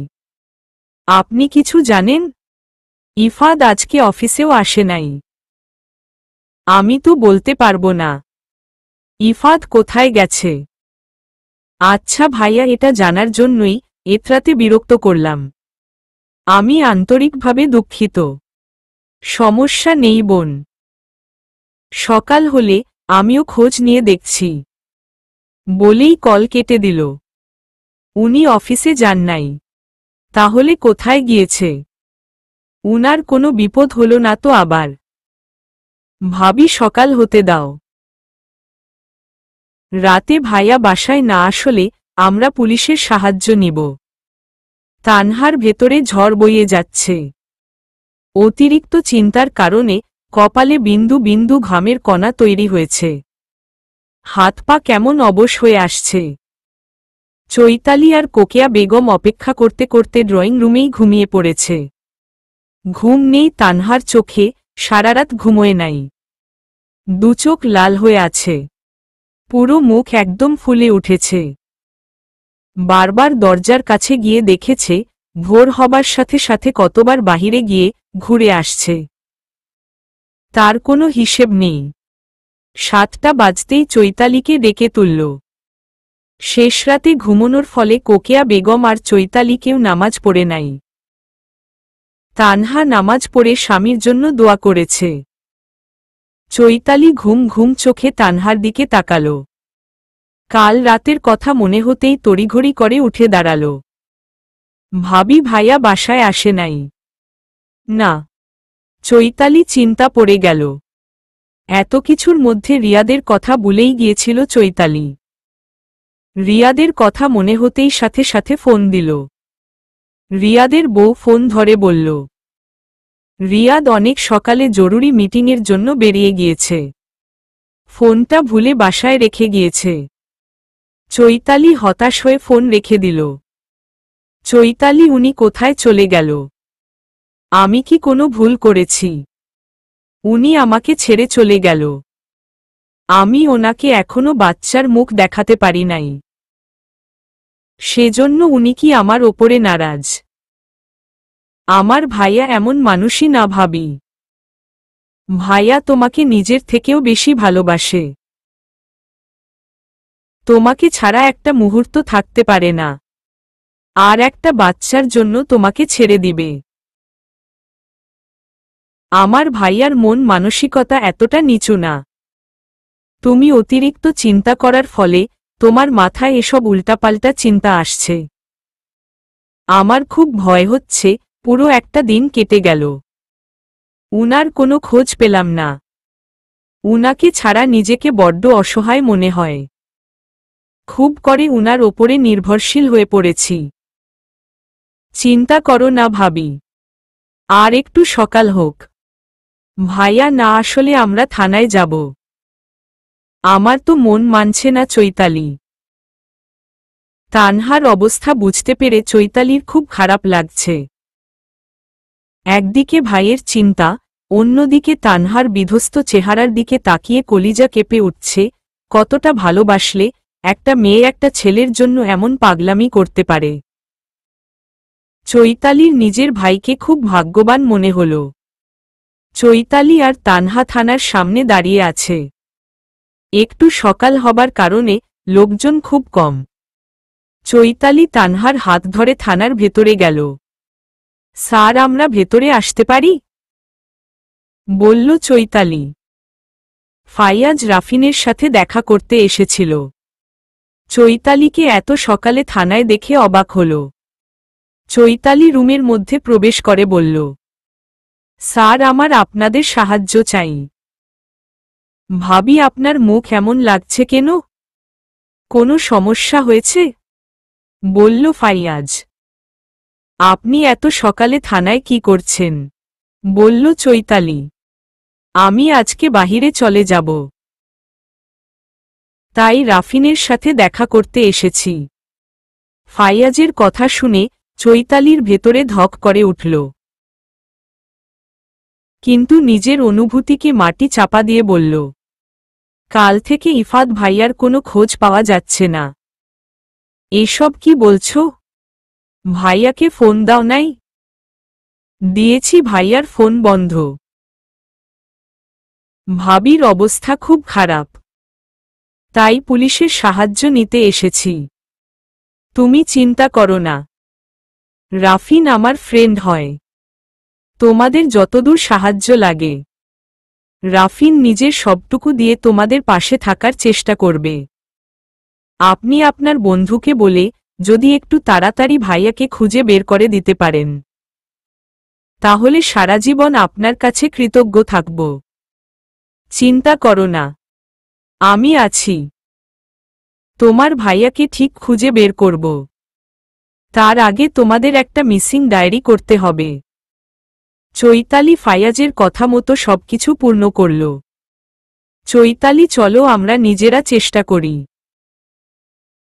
A: আপনি কিছু জানেন? ইফাদ আজকে অফিসেও আসে নাই। আমি তো বলতে পারবো না। ইফাদ কোথায় গেছে? আচ্ছা ভাইয়া, এটা জানার জন্যই এতরাতে বিরক্ত করলাম। আমি আন্তরিকভাবে দুঃখিত। সমস্যা নেই বোন। সকাল হলে আমিও খোঁজ নিয়ে দেখছি। বলেই কল কেটে দিল। উনি অফিসে যান নাই। তাহলে কোথায় গিয়েছে? উনার কোনো বিপদ হলো না তো আবার? ভাবি, সকাল হতে দাও। রাতে ভাইয়া বাসায় না আসলে আমরা পুলিশের সাহায্য নিব। তানহার ভেতরে ঝড় বইয়ে যাচ্ছে। অতিরিক্ত চিন্তার কারণে কপালে বিন্দু বিন্দু ঘামের কণা তৈরি হয়েছে। হাত পা কেমন অবশ হয়ে আসছে। চৈতালি আর কোকিয়া বেগম অপেক্ষা করতে করতে ড্রয়িং রুমেই ঘুমিয়ে পড়েছে। ঘুম নেই তানহার চোখে, সারারাত ঘুমোয় নাই। দুচোখ লাল হয়ে আছে। পুরো মুখ একদম ফুলে উঠেছে। বারবার দরজার কাছে গিয়ে দেখেছে ভোর হবার সাথে সাথে কতবার বাহিরে গিয়ে ঘুরে আসছে। তার কোনো হিসেব নেই। 7টা বাজতেই চৈতালিকে ডেকে তুলল। শেষ রাতে ঘুমোনোর ফলে কোকিয়া বেগম আর চৈতালিকেও নামাজ পড়ে নাই। তানহা নামাজ পড়ে স্বামীর জন্য দোয়া করেছে। চৈতালি ঘুম ঘুম চোখে তানহার দিকে তাকাল। কাল রাতের কথা মনে হতেই তড়িঘড়ি করে উঠে দাঁড়াল। ভাবি, ভাইয়া বাসায় আসে নাই? না। চৈতালি চিন্তা পড়ে গেল। এত কিছুর মধ্যে রিয়াদের কথা ভুলেই গিয়েছিল চৈতালি। রিয়াদের কথা মনে হতেই সাথে সাথে ফোন দিল। রিয়াদের বউ ফোন ধরে বলল, রিয়াদ অনেক সকালে জরুরি মিটিংয়ের জন্য বেরিয়ে গিয়েছে, ফোনটা ভুলে বাসায় রেখে গিয়েছে। চৈতালি হতাশ হয়ে ফোন রেখে দিল। চৈতালি, উনি কোথায় চলে গেল? আমি কি কোনো ভুল করেছি? উনি আমাকে ছেড়ে চলে গেল। আমি ওনাকে এখনো বাচ্চার মুখ দেখাতে পারি নাই, সেজন্য উনি কি আমার ওপরে নারাজ? আমার ভাইয়া এমন মানুষই না ভাবি। ভাইয়া তোমাকে নিজের থেকেও বেশি ভালোবাসে। তোমাকে ছাড়া একটা মুহূর্ত থাকতে পারে না, আর একটা বাচ্চার জন্য তোমাকে ছেড়ে দিবে। আমার ভাইয়ার মন মানসিকতা এতটা নিচু না। তুমি অতিরিক্ত চিন্তা করার ফলে তোমার মাথায় এসব উল্টাপাল্টা চিন্তা আসছে। আমার খুব ভয় হচ্ছে পুরো একটা দিন কেটে গেল, উনার কোনো খোঁজ পেলাম না। উনাকে ছাড়া নিজেকে বড্ড অসহায় মনে হয়। খুব করে উনার ওপরে নির্ভরশীল হয়ে পড়েছি। চিন্তা করো না ভাবি, আর একটু সকাল হোক, ভাইয়া না আসলে আমরা থানায় যাব। আমার তো মন মানছে না চৈতালি। তানহার অবস্থা বুঝতে পেরে চৈতালির খুব খারাপ লাগছে। একদিকে ভাইয়ের চিন্তা, অন্যদিকে তানহার বিধ্বস্ত চেহারার দিকে তাকিয়ে কলিজা কেঁপে উঠছে। কতটা ভালোবাসলে একটা মেয়ে একটা ছেলের জন্য এমন পাগলামি করতে পারে? চৈতালির নিজের ভাইকে খুব ভাগ্যবান মনে হল। চৈতালি আর তানহা থানার সামনে দাঁড়িয়ে আছে। একটু সকাল হবার কারণে লোকজন খুব কম। চৈতালি তানহার হাত ধরে থানার ভেতরে গেল। স্যার, আমরা ভেতরে আসতে পারি? বলল চৈতালি। ফাইয়াজ রাফিনের সাথে দেখা করতে এসেছিল। চৈতালিকে এত সকালে থানায় দেখে অবাক হল। চৈতালি রুমের মধ্যে প্রবেশ করে বলল, স্যার, আমার আপনাদের সাহায্য চাই। ভাবি, আপনার মুখ এমন লাগছে কেন? কোনো সমস্যা হয়েছে? বলল ফাইয়াজ। আপনি এত সকালে থানায় কি করছেন? বলল চৈতালি। আমি আজকে বাহিরে চলে যাব, তাই রাফিনের সাথে দেখা করতে এসেছি। ফাইয়াজের কথা শুনে চৈতালির ভেতরে ধক করে উঠল, কিন্তু নিজের অনুভূতিকে মাটি চাপা দিয়ে বলল, কাল থেকে ইফাত ভাইয়ার কোনো খোঁজ পাওয়া যাচ্ছে না। এসব কি বলছো? ভাইয়াকে ফোন দাও নাই? দিয়েছি, ভাইয়ার ফোন বন্ধ। ভাবির অবস্থা খুব খারাপ, তাই পুলিশের সাহায্য নিতে এসেছি। তুমি চিন্তা করো না, রাফিন আমার ফ্রেন্ড হয়। তোমাদের যতদূর সাহায্য লাগে রাফিন নিজের সবটুকু দিয়ে তোমাদের পাশে থাকার চেষ্টা করবে। আপনি আপনার বন্ধুকে বলে যদি একটু তাড়াতাড়ি ভাইয়াকে খুঁজে বের করে দিতে পারেন, তাহলে সারা জীবন আপনার কাছে কৃতজ্ঞ থাকব। চিন্তা করো না, আমি আছি। তোমার ভাইয়াকে ঠিক খুঁজে বের করব। তার আগে তোমাদের একটা মিসিং ডায়েরি করতে হবে। চৈতালি ফাইয়াজের কথা মতো সবকিছু পূর্ণ করল। চৈতালি, চলো আমরা নিজেরা চেষ্টা করি।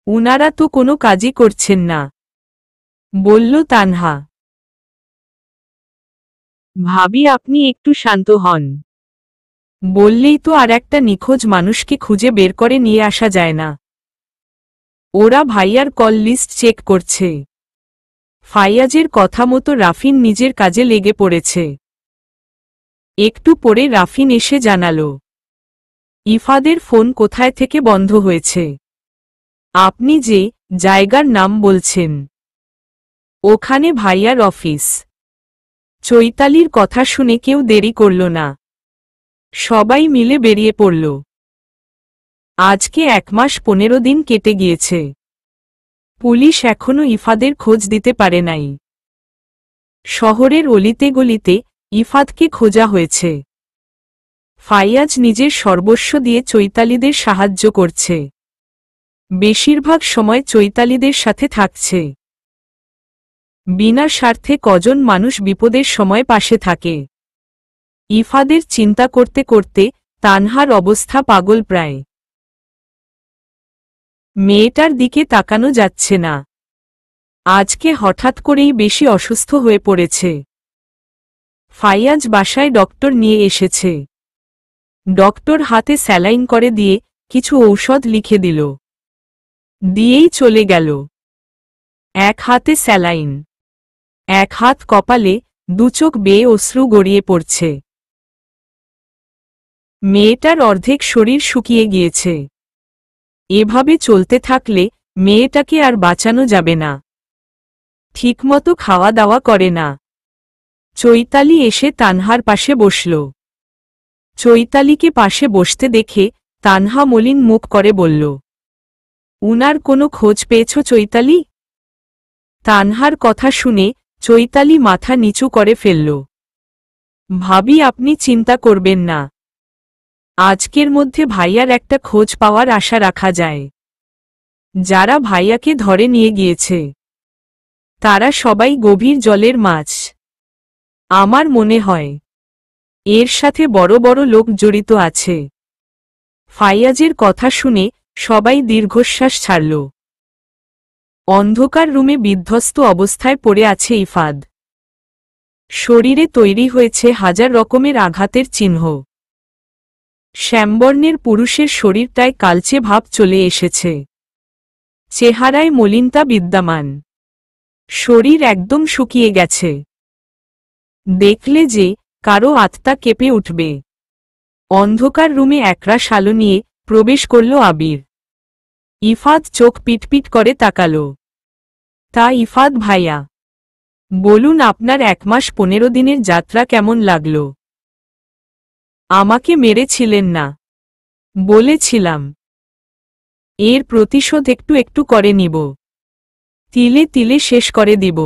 A: উনারা তো কোনো কাজই করছেন না, বলল তানহা। ভাবি, আপনি একটু শান্ত হন। বললেই তো আর একটা নিখোঁজ মানুষকে খুঁজে বের করে নিয়ে আসা যায় না। ওরা ভাইয়ার কল লিস্ট চেক করছে। ফাইয়াজের কথা মতো রাফিন নিজের কাজে লেগে পড়েছে। একটু পরে রাফিন এসে জানালো, ইফাদের ফোন কোথায় থেকে বন্ধ হয়েছে। আপনি যে জায়গার নাম বলছেন, ওখানে ভাইয়ার অফিস। চৈতালির কথা শুনে কেউ দেরি করল না, সবাই মিলে বেরিয়ে পড়ল। আজকে 1 মাস 15 দিন কেটে গিয়েছে, পুলিশ এখনো ইফাদের খোঁজ দিতে পারে নাই। শহরের অলিতে গলিতে ইফাতকে খোঁজা হয়েছে। ফাইয়াজ নিজের সর্বস্ব দিয়ে চৈতালিদের সাহায্য করছে। বেশিরভাগ সময় চৈতালিদের সাথে থাকছে। বিনা স্বার্থে কজন মানুষ বিপদের সময় পাশে থাকে। ইফাদের চিন্তা করতে করতে তানহার অবস্থা পাগল প্রায়। মেয়েটার দিকে তাকানো যাচ্ছে না। আজকে হঠাৎ করেই বেশি অসুস্থ হয়ে পড়েছে। ফাইয়াজ বাসায় ডক্টর নিয়ে এসেছে। ডক্টর হাতে স্যালাইন করে দিয়ে কিছু ঔষধ লিখে দিল। দিয়েই চলে গেল। এক হাতে স্যালাইন, এক হাত কপালে, দুচোখ বেয়ে অশ্রু গড়িয়ে পড়ছে। মেয়েটার অর্ধেক শরীর শুকিয়ে গিয়েছে। এভাবে চলতে থাকলে মেয়েটাকে আর বাঁচানো যাবে না। ঠিকমতো খাওয়া দাওয়া করে না। চৈতালি এসে তানহার পাশে বসল। চৈতালিকে পাশে বসতে দেখে তানহা মলিন মুখ করে বলল, উনার কোনো খোঁজ পেয়েছ চৈতালি? তানহার কথা শুনে চৈতালি মাথা নিচু করে ফেলল। ভাবি, আপনি চিন্তা করবেন না। আজকের মধ্যে ভাইয়ার একটা খোঁজ পাওয়ার আশা রাখা যায়। যারা ভাইয়াকে ধরে নিয়ে গিয়েছে তারা সবাই গভীর জলের মাছ। আমার মনে হয় এর সাথে বড় বড় লোক জড়িত আছে। ফাইয়াজের কথা শুনে সবাই দীর্ঘশ্বাস ছাড়ল। অন্ধকার রুমে বিধ্বস্ত অবস্থায় পড়ে আছে ইফাদ। শরীরে তৈরি হয়েছে হাজার রকমের আঘাতের চিহ্ন। শ্যামবর্ণের পুরুষের শরীরটায় কালচে ভাব চলে এসেছে। চেহারায় মলিনতা বিদ্যমান। শরীর একদম শুকিয়ে গেছে। দেখলে যে কারো আত্মা কেঁপে উঠবে। অন্ধকার রুমে একরাশ আলো নিয়ে প্রবেশ করল আবির। ইফাদ চোখ পিটপিট করে তাকাল। তা ইফাদ ভাইয়া, বলুন আপনার 1 মাস 15 দিনের যাত্রা কেমন লাগল? আমাকে মেরেছিলেন না? বলেছিলাম এর প্রতিশোধ একটু একটু করে নিব, তিলে তিলে শেষ করে দিব।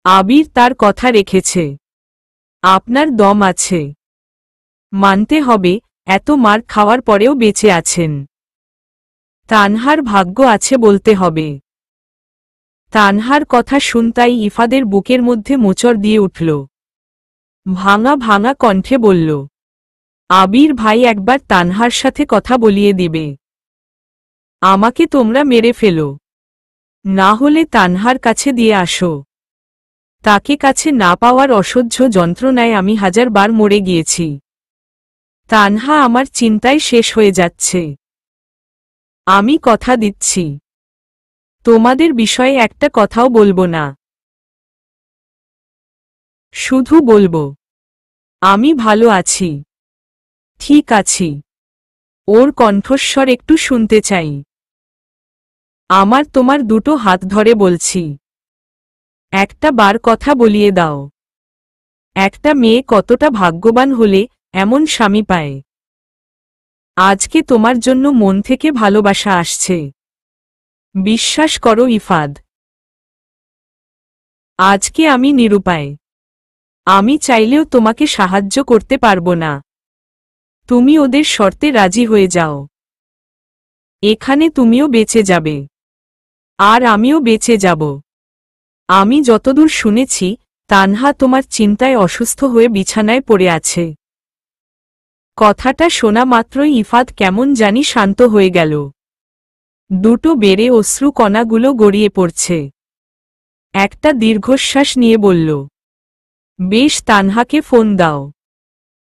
A: আবির তার কথা রেখেছে। আপনার দম আছে, মানতে হবে। এত মার খাওয়ার পরেও বেঁচে আছেন। তানহার ভাগ্য আছে বলতে হবে। তানহার কথা শুনতাই ইফাদের বুকের মধ্যে মোচড় দিয়ে উঠল। ভাঙা ভাঙা কণ্ঠে বলল, আবির ভাই, একবার তানহার সাথে কথা বলিয়ে দিবে। আমাকে তোমরা মেরে ফেলো, না হলে তানহার কাছে দিয়ে আসো। তাকে কাছে না পাওয়ার অসহ্য যন্ত্রণায় আমি 1000 বার মরে গিয়েছি। তানহা আমার চিন্তায় শেষ হয়ে যাচ্ছে। আমি কথা দিচ্ছি, তোমাদের বিষয়ে একটা কথাও বলবো না। শুধু বলবো আমি ভালো আছি, ঠিক আছি। ওর কণ্ঠস্বর একটু শুনতে চাই। আমার তোমার দুটো হাত ধরে বলছি, একটা বার কথা বলিয়ে দাও। একটা মেয়ে কতটা ভাগ্যবান হলে এমন স্বামী পায়। আজকে তোমার জন্য মন থেকে ভালোবাসা আসছে। বিশ্বাস করো ইফাদ, আজকে আমি নিরুপায়। আমি চাইলেও তোমাকে সাহায্য করতে পারবো না। তুমি ওদের শর্তে রাজি হয়ে যাও। এখানে তুমিও বেঁচে যাবে, আর আমিও বেঁচে যাব। আমি যতদূর শুনেছি তানহা তোমার চিন্তায় অসুস্থ হয়ে বিছানায় পড়ে আছে। কথাটা শোনা মাত্রই ইফাদ কেমন জানি শান্ত হয়ে গেল। দুটো বেড়ে অশ্রু কণাগুলো গড়িয়ে পড়ছে। একটা দীর্ঘশ্বাস নিয়ে বলল, বেশ, তানহাকে ফোন দাও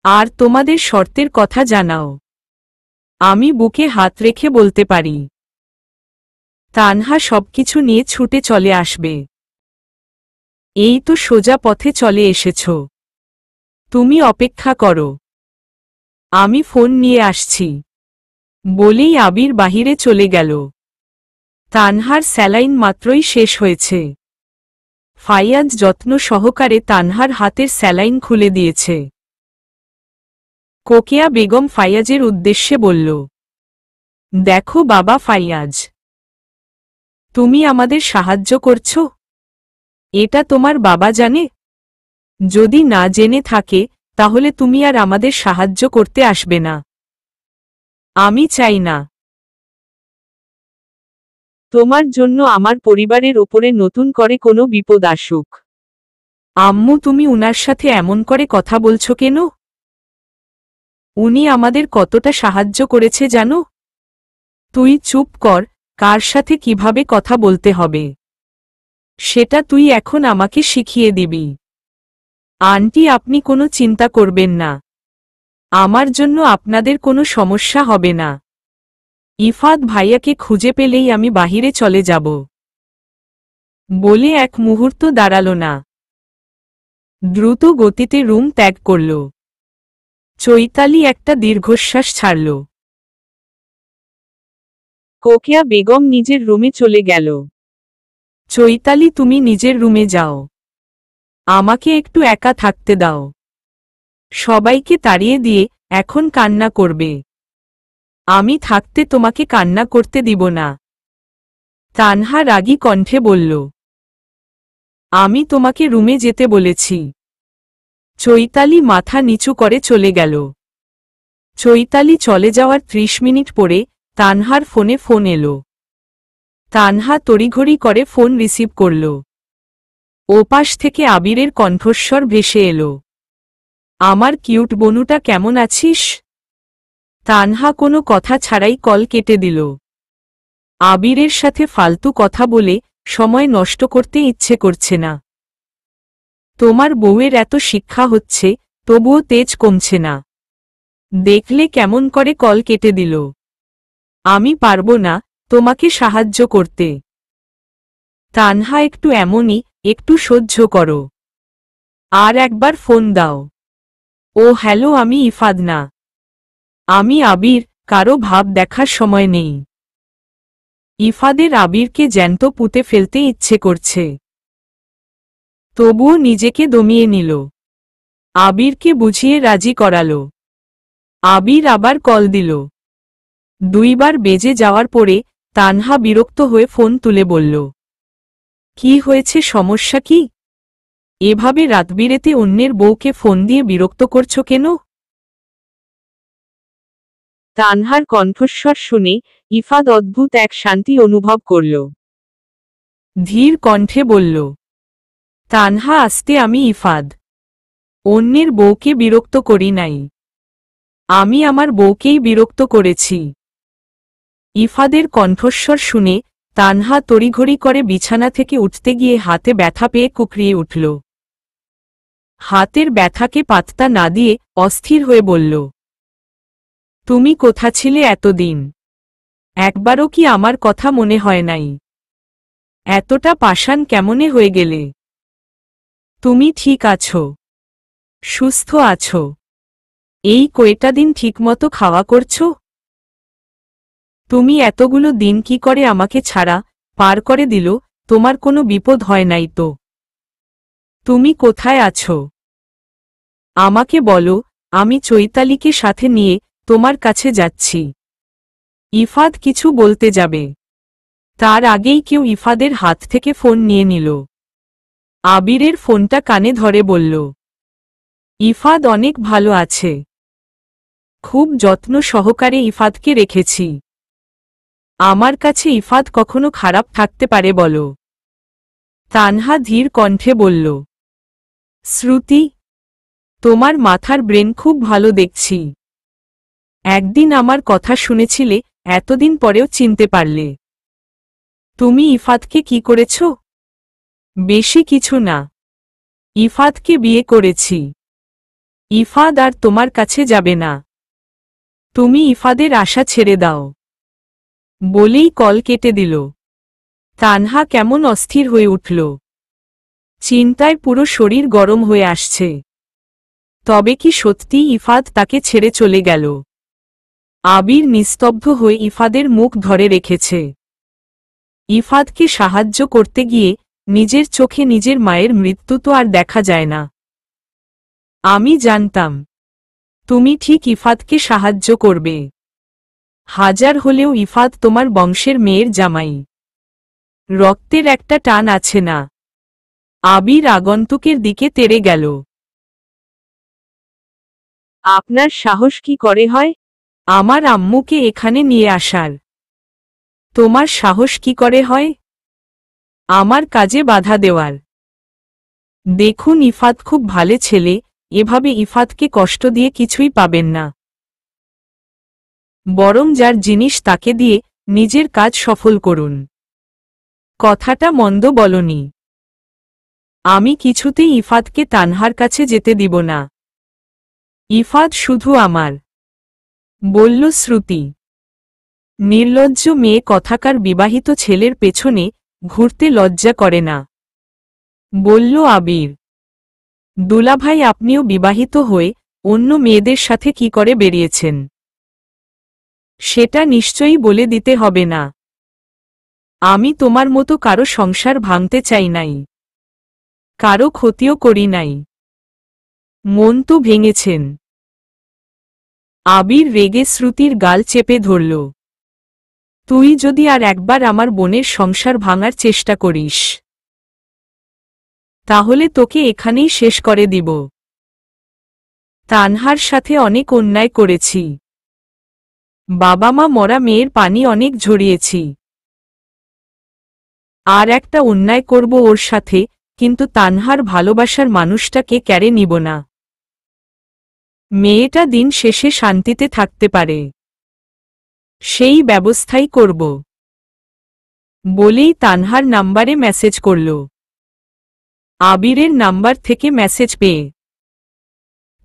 A: আর তোমাদের শর্তের কথা জানাও। আমি বুকে হাত রেখে বলতে পারি তানহা সবকিছু নিয়ে ছুটে চলে আসবে। এই তো সোজা পথে চলে এসেছ। তুমি অপেক্ষা করো, আমি ফোন নিয়ে আসছি। বলেই আবির বাহিরে চলে গেল। তানহার স্যালাইন মাত্রই শেষ হয়েছে। ফাইয়াজ যত্ন সহকারে তানহার হাতের স্যালাইন খুলে দিয়েছে। কোকেয়া বেগম ফাইয়াজের উদ্দেশ্যে বলল, দেখো বাবা ফাইয়াজ, তুমি আমাদের সাহায্য করছো। এটা তোমার বাবা জানে? যদি না জেনে থাকে তাহলে তুমি আর আমাদের সাহায্য করতে আসবে না। আমি চাই না তোমার জন্য আমার পরিবারের ওপরে নতুন করে কোনো বিপদ আসুক। আম্মু, তুমি উনার সাথে এমন করে কথা বলছো কেন? উনি আমাদের কতটা সাহায্য করেছে জানো? তুই চুপ কর, কার সাথে কিভাবে কথা বলতে হবে সেটা তুই এখন আমাকে শিখিয়ে দিবি। আন্টি, আপনি কোনো চিন্তা করবেন না, আমার জন্য আপনাদের কোনো সমস্যা হবে না। ইফাত ভাইয়াকে খুঁজে পেলেই আমি বাহিরে চলে যাব বলে এক মুহূর্ত দাঁড়াল না, দ্রুত গতিতে রুম ত্যাগ করল। চৈতালি একটা দীর্ঘশ্বাস ছাড়ল। কোকিয়া বেগম নিজের রুমে চলে গেল। চৈতালি, তুমি নিজের রুমে যাও, আমাকে একটু একা থাকতে দাও। সবাইকে তাড়িয়ে দিয়ে এখন কান্না করবে? আমি থাকতে তোমাকে কান্না করতে দিব না। তানহা রাগী কণ্ঠে বলল, আমি তোমাকে রুমে যেতে বলেছি। চৈতালি মাথা নিচু করে চলে গেল। চৈতালি চলে যাওয়ার ৩০ মিনিট পরে তানহার ফোনে ফোন এলো। তানহা তড়িঘড়ি করে ফোন রিসিভ করল। ওপাশ থেকে আবিরের কণ্ঠস্বর ভেসে এলো, আমার কিউট বনুটা কেমন আছিস? তানহা কোনো কথা ছাড়াই কল কেটে দিল। আবিরের সাথে ফালতু কথা বলে সময় নষ্ট করতে ইচ্ছে করছে না। তোমার বউয়ের এত শিক্ষা হচ্ছে, তবুও তেজ কমছে না। দেখলে কেমন করে কল কেটে দিল। আমি পারবো না তোমাকে সাহায্য করতে। তানহা, একটু এমনই, একটু সহ্য করো। আর একবার ফোন দাও। ও হ্যালো, আমি ইফাদ না, আমি আবির। কারো ভাব দেখার সময় নেই। ইফাদের আবিরকে জ্যান্ত পুঁতে ফেলতে ইচ্ছে করছে, তবুও নিজেকে দমিয়ে নিল। আবিরকে বুঝিয়ে রাজি করাল। আবির আবার কল দিল। ২ বার বেজে যাওয়ার পরে তানহা বিরক্ত হয়ে ফোন তুলে বলল, কি হয়েছে, সমস্যা কি? এভাবে রাতবিরেতে অন্যের বউকে ফোন দিয়ে বিরক্ত করছো কেন? তানহার কণ্ঠস্বর শুনে ইফাদ অদ্ভুত এক শান্তি অনুভব করল। ধীর কণ্ঠে বলল, তানহা আস্তে, আমি ইফাদ অন্যের বউকে বিরক্ত করি নাই, আমি আমার বউকেই বিরক্ত করেছি। ইফাদের কণ্ঠস্বর শুনে তানহা তড়িঘড়ি করে বিছানা থেকে উঠতে গিয়ে হাতে ব্যথা পেয়ে কুকরিয়ে উঠল। হাতের ব্যথাকে পাত্তা না দিয়ে অস্থির হয়ে বলল, তুমি কোথা ছিলে এতদিন? একবারও কি আমার কথা মনে হয় নাই? এতটা পাষাণ কেমনে হয়ে গেলে? তুমি ঠিক আছো? সুস্থ আছো? এই কয়টা দিন ঠিকমতো খাওয়া করছো? তুমি এতগুলো দিন কি করে আমাকে ছাড়া পার করে দিল? তোমার কোনো বিপদ হয় নাই তো? তুমি কোথায় আছো আমাকে বলো, আমি চৈতালিকে সাথে নিয়ে তোমার কাছে যাচ্ছি। ইফাদ কিছু বলতে যাবে, তার আগেই কেউ ইফাদের হাত থেকে ফোন নিয়ে নিল। আবিরের ফোনটা কানে ধরে বলল, ইফাদ অনেক ভালো আছে, খুব যত্ন সহকারে ইফাদকে রেখেছি। আমার কাছে ইফাদ কখনো খারাপ থাকতে পারে বলো? তানহা ধীর কণ্ঠে বলল, শ্রুতি, তোমার মাথার ব্রেন খুব ভালো দেখছি। একদিন আমার কথা শুনেছিলে, এতদিন পরেও চিনতে পারলে। তুমি ইফাদকে কি করেছ? বেশি কিছু না, ইফাদকে বিয়ে করেছি। ইফাদ আর তোমার কাছে যাবে না। তুমি ইফাদের আশা ছেড়ে দাও বলেই কল কেটে দিল। তানহা কেমন অস্থির হয়ে উঠল, চিন্তায় পুরো শরীর গরম হয়ে আসছে। তবে কি সত্যি ইফাদ তাকে ছেড়ে চলে গেল? আবির নিস্তব্ধ হয়ে ইফাদের মুখ ধরে রেখেছে। ইফাদকে সাহায্য করতে গিয়ে নিজের চোখে নিজের মায়ের মৃত্যু তো আর দেখা যায় না। আমি জানতাম তুমি ঠিক ইফাদকে সাহায্য করবে। হাজার হলেও ইফাদ তোমার বংশের মেয়ের জামাই, রক্তের একটা টান আছে না? আবির আগন্তুকের দিকে তেড়ে গেল। আপনার সাহস কি করে হয় আমার আম্মুকে এখানে নিয়ে আসার? তোমার সাহস কি করে হয় আমার কাজে বাধা দেওয়ার? দেখুন ইফাত খুব ভালো ছেলে, এভাবে ইফাতকে কষ্ট দিয়ে কিছুই পাবেন না। বরং যার জিনিস তাকে দিয়ে নিজের কাজ সফল করুন। কথাটা মন্দ বলনি। আমি কিছুতেই ইফাতকে তানহার কাছে যেতে দিব না। ইফাত শুধু আমার, বলল শ্রুতি। নির্লজ্জ মেয়ে কথাকার বিবাহিত ছেলের পেছনে ঘুরতে লজ্জা করে না, বলল আবির। দুলাভাই আপনিও বিবাহিত হয়ে অন্য মেয়েদের সাথে কি করে বেরিয়েছেন সেটা নিশ্চয়ই বলে দিতে হবে না। আমি তোমার মতো কারো সংসার ভাঙতে চাই নাই, কারো ক্ষতিও করি নাই। মন তো ভেঙেছেন। আবির রেগে শ্রুতির গাল চেপে ধরল। তুই যদি আর একবার আমার বোনের সংসার ভাঙার চেষ্টা করিস তাহলে তোকে এখানেই শেষ করে দিব। তানহার সাথে অনেক অন্যায় করেছি, বাবা মা মরা মেয়ের পানি অনেক ঝরিয়েছি। আর একটা অন্যায় করব ওর সাথে, কিন্তু তানহার ভালোবাসার মানুষটাকে কেড়ে নিব না। মেয়েটা দিন শেষে শান্তিতে থাকতে পারে, সেই ব্যবস্থাই করব বলেই তানহার নাম্বারে মেসেজ করল। আবিরের নাম্বার থেকে মেসেজ পেয়ে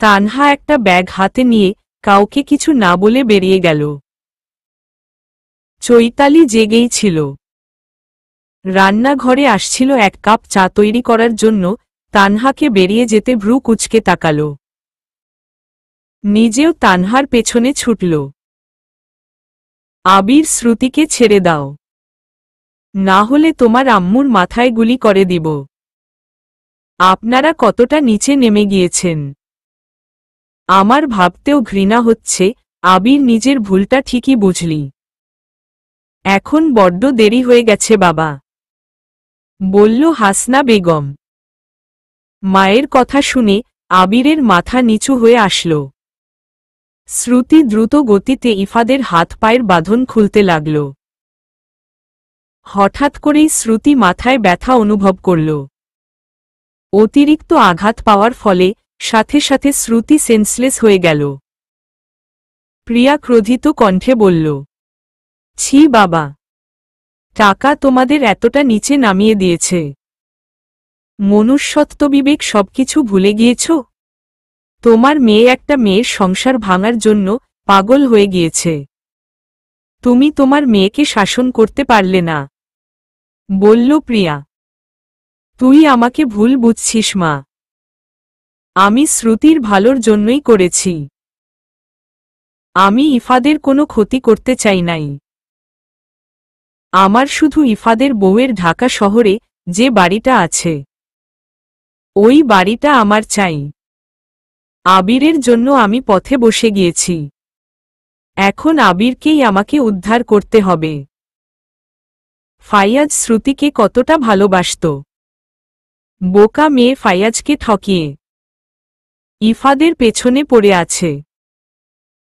A: তানহা একটা ব্যাগ হাতে নিয়ে কাউকে কিছু না বলে বেরিয়ে গেল। চৈতালি জেগেই ছিল। রান্নাঘরে আসছিল এক কাপ চা তৈরি করার জন্য, তানহাকে বেরিয়ে যেতে ভ্রু কুঁচকে তাকাল। নিজেও তানহার পেছনে ছুটল। আবির শ্রুতিকে ছেড়ে দাও, না হলে তোমার আম্মুর মাথায় গুলি করে দিব। আপনারা কতটা নিচে নেমে গিয়েছেন আমার ভাবতেও ঘৃণা হচ্ছে। আবির নিজের ভুলটা ঠিকই বুঝলি। এখন বড্ড দেরি হয়ে গেছে বাবা, বলল হাসনা বেগম। মায়ের কথা শুনে আবিরের মাথা নিচু হয়ে আসল। শ্রুতি দ্রুত গতিতে ইফাদের হাত পায়ের বাঁধন খুলতে লাগল। হঠাৎ করেই শ্রুতি মাথায় ব্যথা অনুভব করল। অতিরিক্ত আঘাত পাওয়ার ফলে সাথে সাথে শ্রুতি সেন্সলেস হয়ে গেল। প্রিয়া ক্রোধিত কণ্ঠে বলল, ছি বাবা, টাকা তোমাদের এতটা নিচে নামিয়ে দিয়েছে, মনুষ্যত্ব বিবেক সবকিছু ভুলে গিয়েছ। তোমার মেয়ে একটা মেয়ের সংসার ভাঙার জন্য পাগল হয়ে গিয়েছে। তুমি তোমার মেয়েকে শাসন করতে পারলে না, বলল প্রিয়া। তুই আমাকে ভুল বুঝছিস মা, আমি শ্রুতির ভালোর জন্যই করেছি। আমি ইফাদের কোনো ক্ষতি করতে চাই নাই। আমার শুধু ইফাদের বউয়ের ঢাকা শহরে যে বাড়িটা আছে ওই বাড়িটা আমার চাই। আবিরের জন্য আমি পথে বসে গিয়েছি, এখন আবিরকেই আমাকে উদ্ধার করতে হবে। ফাইয়াজ শ্রুতিকে কতটা ভালোবাসত, বোকা মেয়ে ফাইয়াজকে ঠকিয়ে ইফাদের পেছনে পড়ে আছে।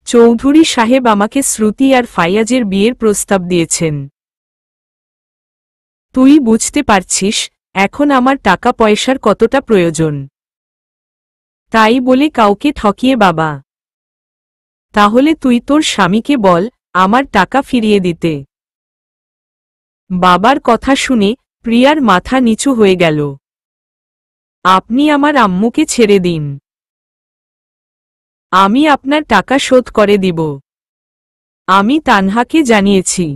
A: চৌধুরী সাহেব আমাকে শ্রুতি আর ফাইয়াজের বিয়ের প্রস্তাব দিয়েছেন। তুই বুঝতে পারছিস এখন আমার টাকা পয়সার কতটা প্রয়োজন। তাই বলে কাউকে ঠকিয়ে বাবা। তাহলে তুই তোর স্বামীকে বল আমার টাকা ফিরিয়ে দিতে। বাবার কথা শুনে প্রিয়ার মাথা নিচু হয়ে গেল। আপনি আমার আম্মুকে ছেড়ে দিন, আমি আপনার টাকা শোধ করে দিব। আমি তানহাকে জানিয়েছি,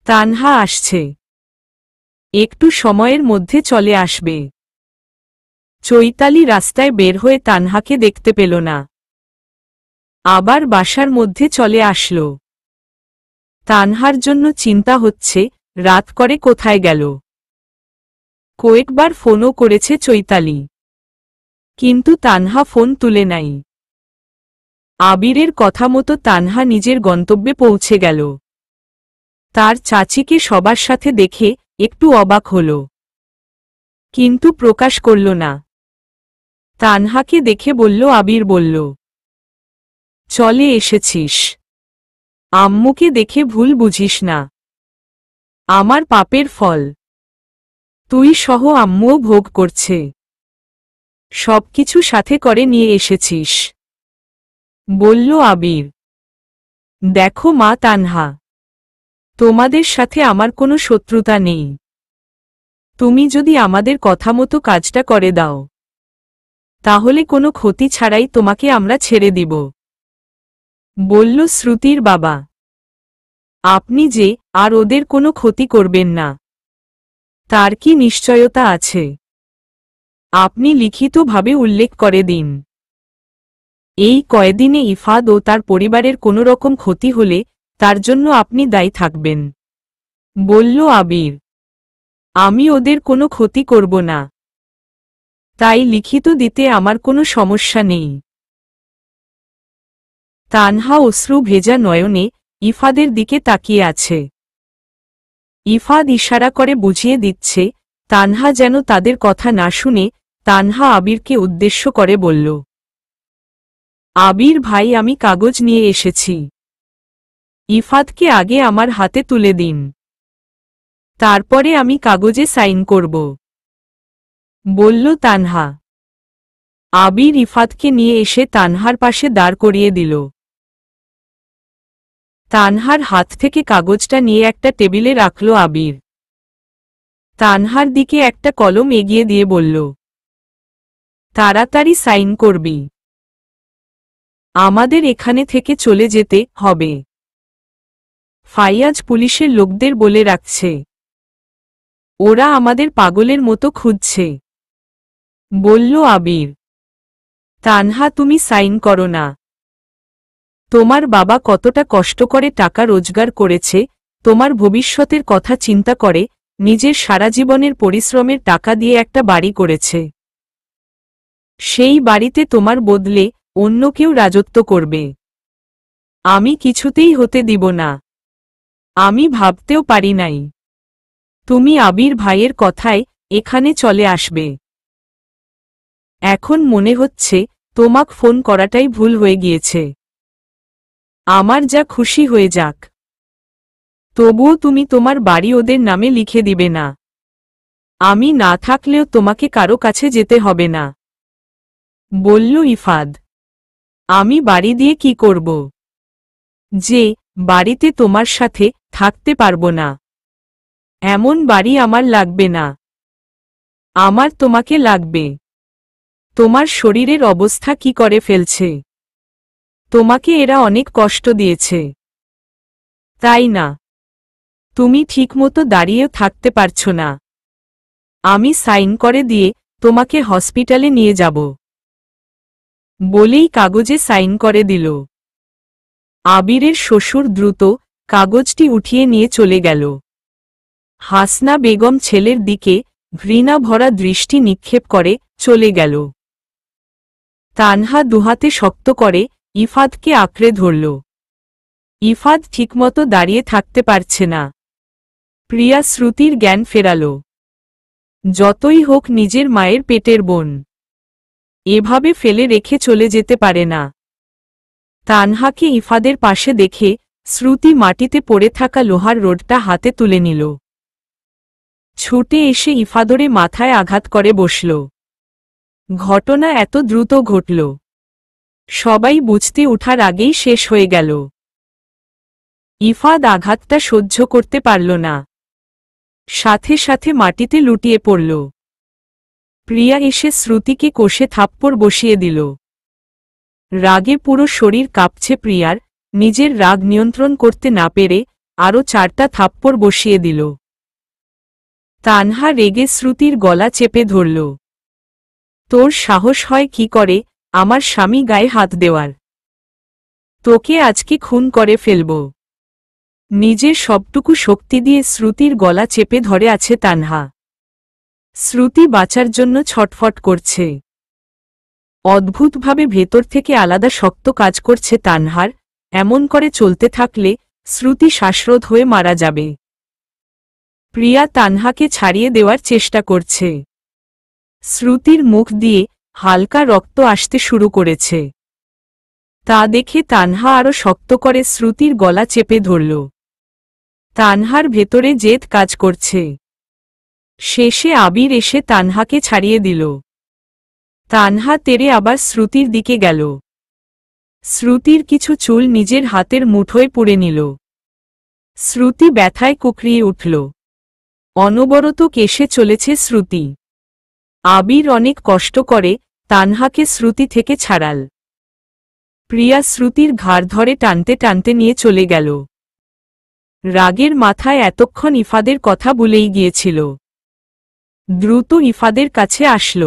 A: তানহা আসছে, একটু সময়ের মধ্যে চলে আসবে। চৈতালি রাস্তায় বের হয়ে তানহাকে দেখতে পেল না। আবার বাসার মধ্যে চলে আসল। তানহার জন্য চিন্তা হচ্ছে রাত করে কোথায় গেল। কয়েকবার ফোনও করেছে চৈতালি, কিন্তু তানহা ফোন তুলে নাই। আবিরের কথা মতো তানহা নিজের গন্তব্যে পৌঁছে গেল। তার চাচিকে সবার সাথে দেখে একটু অবাক হল, কিন্তু প্রকাশ করল না। তানহাকে দেখে বলল, আবির বলল, চলে এসেছিস। আম্মুকে দেখে ভুল বুঝিস না। আমার পাপের ফল তুই সহ আম্মুও ভোগ করছে। সবকিছু সাথে করে নিয়ে এসেছিস, বলল আবির। দেখো মা তানহা, তোমাদের সাথে আমার কোনো শত্রুতা নেই। তুমি যদি আমাদের কথা মতো কাজটা করে দাও, তাহলে কোনো ক্ষতি ছাড়াই তোমাকে আমরা ছেড়ে দিব, বলল শ্রুতির বাবা। আপনি যে আর ওদের কোনো ক্ষতি করবেন না, তার কি নিশ্চয়তা আছে? আপনি লিখিতভাবে উল্লেখ করে দিন। এই কয়দিনে ইফাদ ও তার পরিবারের কোনো রকম ক্ষতি হলে তার জন্য আপনি দায়ী থাকবেন, বলল আবির। আমি ওদের কোনো ক্ষতি করব না, তাই লিখিত দিতে আমার কোনো সমস্যা নেই। তানহা অশ্রু ভেজা নয়নে ইফাদের দিকে তাকিয়ে আছে। ইফাদ ইশারা করে বুঝিয়ে দিচ্ছে, তানহা যেন তাদের কথা না শুনে। তানহা আবিরকে উদ্দেশ্য করে বলল, আবির ভাই, আমি কাগজ নিয়ে এসেছি। ইফাদকে আগে আমার হাতে তুলে দিন, তারপরে আমি কাগজে সাইন করব, বলল তানহা। আবির ইফাদকে নিয়ে এসে তানহার পাশে দাঁড় করিয়ে দিল। তানহার হাত থেকে কাগজটা নিয়ে একটা টেবিলে রাখল আবির। তানহার দিকে একটা কলম এগিয়ে দিয়ে বলল, তাড়াতাড়ি সাইন করবি, আমাদের এখানে থেকে চলে যেতে হবে। ফাইয়াজ পুলিশের লোকদের বলে রাখছে, ওরা আমাদের পাগলের মতো খুঁজছে, বলল আবির। তানহা, তুমি সাইন করো না। তোমার বাবা কতটা কষ্ট করে টাকা রোজগার করেছে, তোমার ভবিষ্যতের কথা চিন্তা করে নিজের সারা জীবনের পরিশ্রমের টাকা দিয়ে একটা বাড়ি করেছে। সেই বাড়িতে তোমার বদলে অন্য কেউ রাজত্ব করবে, আমি কিছুতেই হতে দিব না। আমি ভাবতেও পারি নাই তুমি আবির ভাইয়ের কথায় এখানে চলে আসবে। এখন মনে হচ্ছে তোমাক ফোন করাটাই ভুল হয়ে গিয়েছে। আমার যা খুশি হয়ে যাক, তবুও তুমি তোমার বাড়ি ওদের নামে লিখে দিবে না। আমি না থাকলেও তোমাকে কারো কাছে যেতে হবে না, বলল ইফাদ। আমি বাড়ি দিয়ে কি করব? যে বাড়িতে তোমার সাথে থাকতে পারবো না, এমন বাড়ি আমার লাগবে না। আমার তোমাকে লাগবে। তোমার শরীরের অবস্থা কি করে ফেলছে, তোমাকে এরা অনেক কষ্ট দিয়েছে, তাই না? তুমি ঠিকমতো দাঁড়িয়েও থাকতে পারছ না। আমি সাইন করে দিয়ে তোমাকে হসপিটালে নিয়ে যাব, বলেই কাগজে সাইন করে দিল। আবিরের শ্বশুর দ্রুত কাগজটি উঠিয়ে নিয়ে চলে গেল। হাসনা বেগম ছেলের দিকে ঘৃণা ভরা দৃষ্টি নিক্ষেপ করে চলে গেল। তানহা দুহাতে শক্ত করে ইফাদকে আঁকড়ে ধরল। ইফাদ ঠিকমতো দাঁড়িয়ে থাকতে পারছে না। প্রিয়া শ্রুতির জ্ঞান ফেরাল। যতই হোক নিজের মায়ের পেটের বোন, এভাবে ফেলে রেখে চলে যেতে পারে না। তানহাকে ইফাদের পাশে দেখে শ্রুতি মাটিতে পড়ে থাকা লোহার রোডটা হাতে তুলে নিল। ছুটে এসে ইফাদরে মাথায় আঘাত করে বসল। ঘটনা এত দ্রুত ঘটল, সবাই বুঝতে ওঠার আগেই শেষ হয়ে গেল। ইফাদ আঘাতটা সহ্য করতে পারল না, সাথে সাথে মাটিতে লুটিয়ে পড়ল। প্রিয়া এসে শ্রুতিকে কষে থাপ্পড় বসিয়ে দিল। রাগে পুরো শরীর কাঁপছে প্রিয়ার। নিজের রাগ নিয়ন্ত্রণ করতে না পেরে আরও 4টা থাপ্পড় বসিয়ে দিল। তানহা রেগে শ্রুতির গলা চেপে ধরল। তোর সাহস হয় কি করে আমার স্বামী গায়ে হাত দেওয়ার? তোকে আজকে খুন করে ফেলব। নিজের সবটুকু শক্তি দিয়ে শ্রুতির গলা চেপে ধরে আছে তানহা। শ্রুতি বাঁচার জন্য ছটফট করছে। অদ্ভুতভাবে ভেতর থেকে আলাদা শক্ত কাজ করছে তানহার। এমন করে চলতে থাকলে শ্রুতি শ্বাসরোধ হয়ে মারা যাবে। প্রিয়া তানহাকে ছাড়িয়ে দেওয়ার চেষ্টা করছে। শ্রুতির মুখ দিয়ে হালকা রক্ত আসতে শুরু করেছে। তা দেখে তানহা আরো শক্ত করে শ্রুতির গলা চেপে ধরল। তানহার ভেতরে জেদ কাজ করছে। শেষে আবির এসে তানহাকে ছাড়িয়ে দিল। তানহা তেড়ে আবার শ্রুতির দিকে গেল। শ্রুতির কিছু চুল নিজের হাতের মুঠোয় পুড়ে নিল। শ্রুতি ব্যথায় কুকরিয়ে উঠল। অনবরত কেশে চলেছে শ্রুতি। আবির অনেক কষ্ট করে তানহাকে শ্রুতি থেকে ছাড়াল। প্রিয়া শ্রুতির ঘাড় ধরে টানতে টানতে নিয়ে চলে গেল। রাগের মাথায় এতক্ষণ ইফাদের কথা ভুলেই গিয়েছিল। দ্রুত ইফাদের কাছে আসল।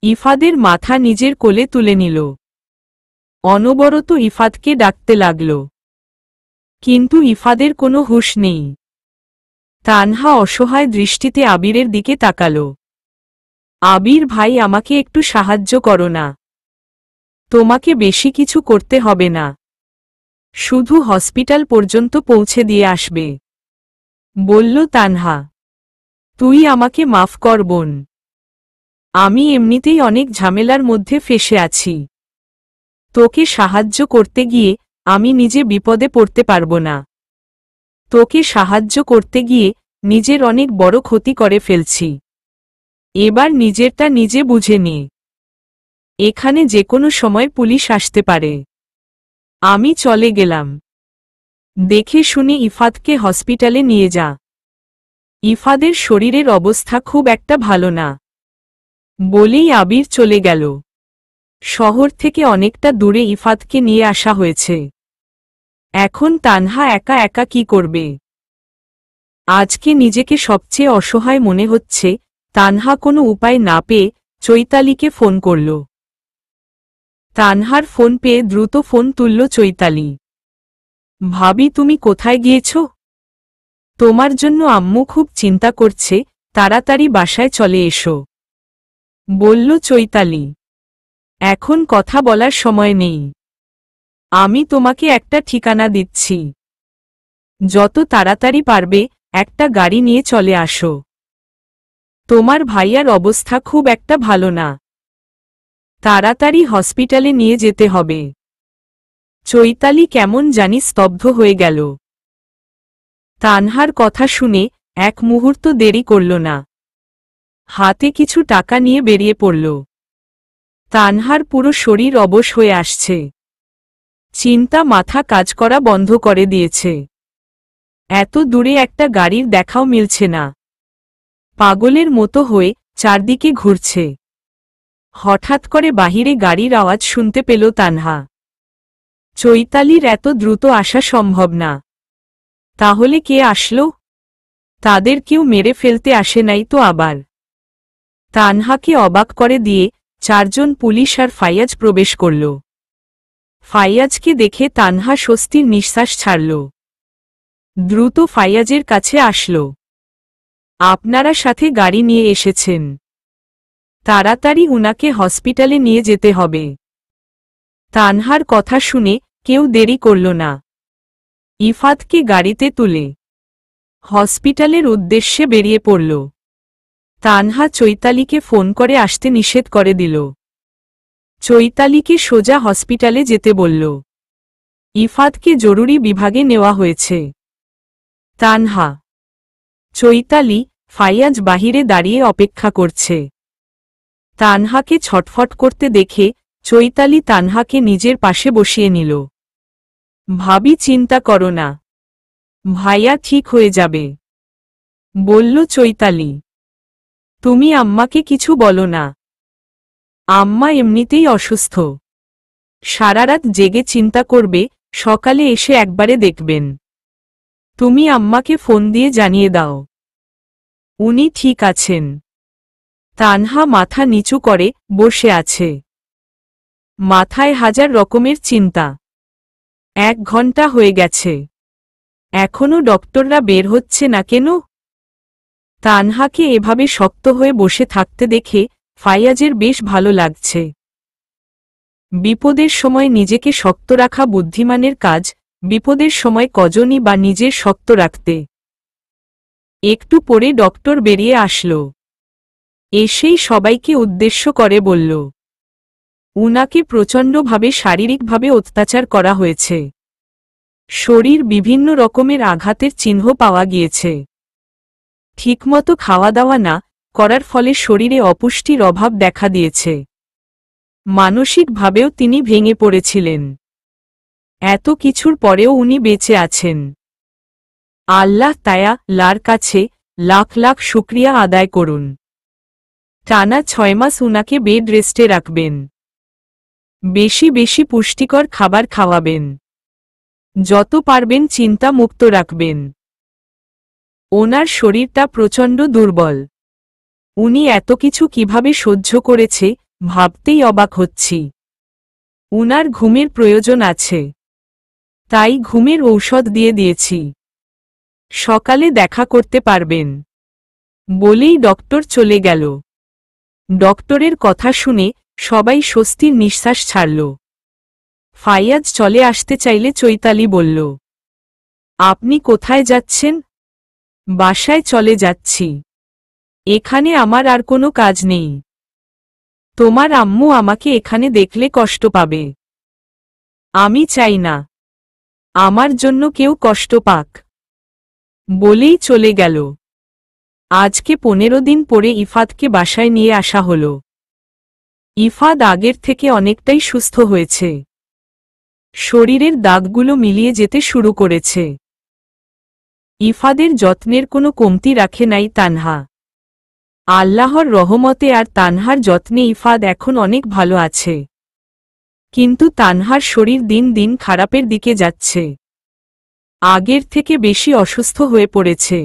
A: ইফাদের মাথা নিজের কোলে তুলে নিল। অনবরত ইফাদকে ডাকতে লাগল। কিন্তু ইফাদের কোনো হুঁশ নেই। তানহা অসহায় দৃষ্টিতে আবিরের দিকে তাকাল। আবির ভাই, আমাকে একটু সাহায্য করো না। তোমাকে বেশি কিছু করতে হবে না, শুধু হসপিটাল পর্যন্ত পৌঁছে দিয়ে আসবে, বলল তানহা। তুই আমাকে মাফ কর বোন, আমি এমনিতেই অনেক ঝামেলার মধ্যে ফেঁসে আছি। তোকে সাহায্য করতে গিয়ে আমি নিজে বিপদে পড়তে পারবো না। তোকে সাহায্য করতে গিয়ে নিজের অনেক বড় ক্ষতি করে ফেলছি। এবার নিজেরটা নিজে বুঝে নে। এখানে যে কোনো সময় পুলিশ আসতে পারে। আমি চলে গেলাম। দেখে শুনে ইফাদকে হসপিটালে নিয়ে যা। ইফাদের শরীরের অবস্থা খুব একটা ভালো না, বলেই আবির চলে গেল। শহর থেকে অনেকটা দূরে ইফাদকে নিয়ে আসা হয়েছে। এখন তানহা একা একা কি করবে? আজকে নিজেকে সবচেয়ে অসহায় মনে হচ্ছে। তানহা কোনো উপায় না পেয়ে চৈতালিকে ফোন করল। তানহার ফোন পেয়ে দ্রুত ফোন তুলল চৈতালি। ভাবি, তুমি কোথায় গিয়েছ? তোমার জন্য আম্মু খুব চিন্তা করছে, তাড়াতাড়ি বাসায় চলে এসো, বলল চৈতালি। এখন কথা বলার সময় নেই। আমি তোমাকে একটা ঠিকানা দিচ্ছি, যত তাড়াতাড়ি পারবে একটা গাড়ি নিয়ে চলে আসো। তোমার ভাইয়ার অবস্থা খুব একটা ভালো না, তাড়াতাড়ি হসপিটালে নিয়ে যেতে হবে। চৈতালি কেমন জানি স্তব্ধ হয়ে গেল। তানহার কথা শুনে এক মুহূর্ত দেরি করল না। হাতে কিছু টাকা নিয়ে বেরিয়ে পড়ল। তানহার পুরো শরীর অবশ হয়ে আসছে। চিন্তা মাথা কাজ করা বন্ধ করে দিয়েছে। এত দূরে একটা গাড়ির দেখাও মিলছে না। পাগলের মতো হয়ে চারদিকে ঘুরছে। হঠাৎ করে বাহিরে গাড়ির আওয়াজ শুনতে পেল তানহা। চৈতালির এত দ্রুত আসা সম্ভব না। তাহলে কে আসলো? তাদের কেউ মেরে ফেলতে আসে নাই তো আবার? তানহাকে অবাক করে দিয়ে চারজন পুলিশ আর ফাইয়াজ প্রবেশ করল। ফাইয়াজকে দেখে তানহা স্বস্তির নিঃশ্বাস ছাড়ল। দ্রুত ফাইয়াজের কাছে আসল। আপনারা সাথে গাড়ি নিয়ে এসেছেন, তাড়াতাড়ি উনাকে হসপিটালে নিয়ে যেতে হবে। তানহার কথা শুনে কেউ দেরি করল না। ইফাদকে গাড়িতে তুলে হসপিটালের উদ্দেশ্যে বেরিয়ে পড়ল। তানহা চৈতালিকে ফোন করে আসতে নিষেধ করে দিল। চৈতালিকে সোজা হসপিটালে যেতে বলল। ইফাদকে জরুরি বিভাগে নেওয়া হয়েছে। তানহা, চৈতালি, ফাইয়াজ বাহিরে দাঁড়িয়ে অপেক্ষা করছে। তানহাকে ছটফট করতে দেখে চৈতালি তানহাকে নিজের পাশে বসিয়ে নিল। ভাবি, চিন্তা করো না, ভাইয়া ঠিক হয়ে যাবে, বলল চৈতালি। তুমি আম্মাকে কিছু বলো না। আম্মা এমনিতেই অসুস্থ, সারারাত জেগে চিন্তা করবে, সকালে এসে একবারে দেখবেন। তুমি আম্মাকে ফোন দিয়ে জানিয়ে দাও উনি ঠিক আছেন। তানহা মাথা নিচু করে বসে আছে। মাথায় হাজার রকমের চিন্তা। 1 ঘন্টা হয়ে গেছে, এখনো ডক্টররা বের হচ্ছে না কেন? তানহাকে এভাবে শক্ত হয়ে বসে থাকতে দেখে ফাইয়াজের বেশ ভালো লাগছে। বিপদের সময় নিজেকে শক্ত রাখা বুদ্ধিমানের কাজ, বিপদের সময় কজনই বা নিজের শক্ত রাখতে। একটু পরে ডক্টর বেরিয়ে আসলো। এসেই সবাইকে উদ্দেশ্য করে বলল, উনাকে প্রচণ্ডভাবে শারীরিকভাবে অত্যাচার করা হয়েছে। শরীর বিভিন্ন রকমের আঘাতের চিহ্ন পাওয়া গিয়েছে। ঠিকমতো খাওয়া দাওয়া না করার ফলে শরীরে অপুষ্টির অভাব দেখা দিয়েছে। মানসিকভাবেও তিনি ভেঙে পড়েছিলেন। এত কিছুর পরেও উনি বেঁচে আছেন। আল্লাহ তাআলার কাছে লাখ লাখ শুকরিয়া আদায় করুন। টানা 6 মাস উনাকে বেড রেস্টে রাখবেন। বেশি বেশি পুষ্টিকর খাবার খাওয়াবেন। যত পারবেন চিন্তা মুক্ত রাখবেন। ওনার শরীরটা প্রচণ্ড দুর্বল। উনি এত কিছু কিভাবে সহ্য করেছে ভাবতেই অবাক হচ্ছি। উনার ঘুমের প্রয়োজন আছে, তাই ঘুমের ঔষধ দিয়ে দিয়েছি। সকালে দেখা করতে পারবেন বলেই ডক্টর চলে গেল। ডক্টরের কথা শুনে সবাই স্বস্তির নিঃশ্বাস ছাড়ল। ফাইয়াজ চলে আসতে চাইলে চৈতালি বলল, আপনি কোথায় যাচ্ছেন? বাসায় চলে যাচ্ছি। এখানে আমার আর কোনো কাজ নেই। তোমার আম্মু আমাকে এখানে দেখলে কষ্ট পাবে। আমি চাই না আমার জন্য কেউ কষ্ট পাক বলেই চলে গেল। আজকে 15 দিন পরে ইফাদকে বাসায় নিয়ে আসা হলো। ইফাদ আগের থেকে অনেকটাই সুস্থ হয়েছে। শরীরের দাগগুলো মিলিয়ে যেতে শুরু করেছে। ইফাদের যত্নের কোনো কমতি রাখে নাই তানহা। আল্লাহর রহমতে আর তানহার যত্নে ইফাদ এখন অনেক ভালো আছে। কিন্তু তানহার শরীর দিন দিন খারাপের দিকে যাচ্ছে। আগের থেকে বেশি অসুস্থ হয়ে পড়েছে।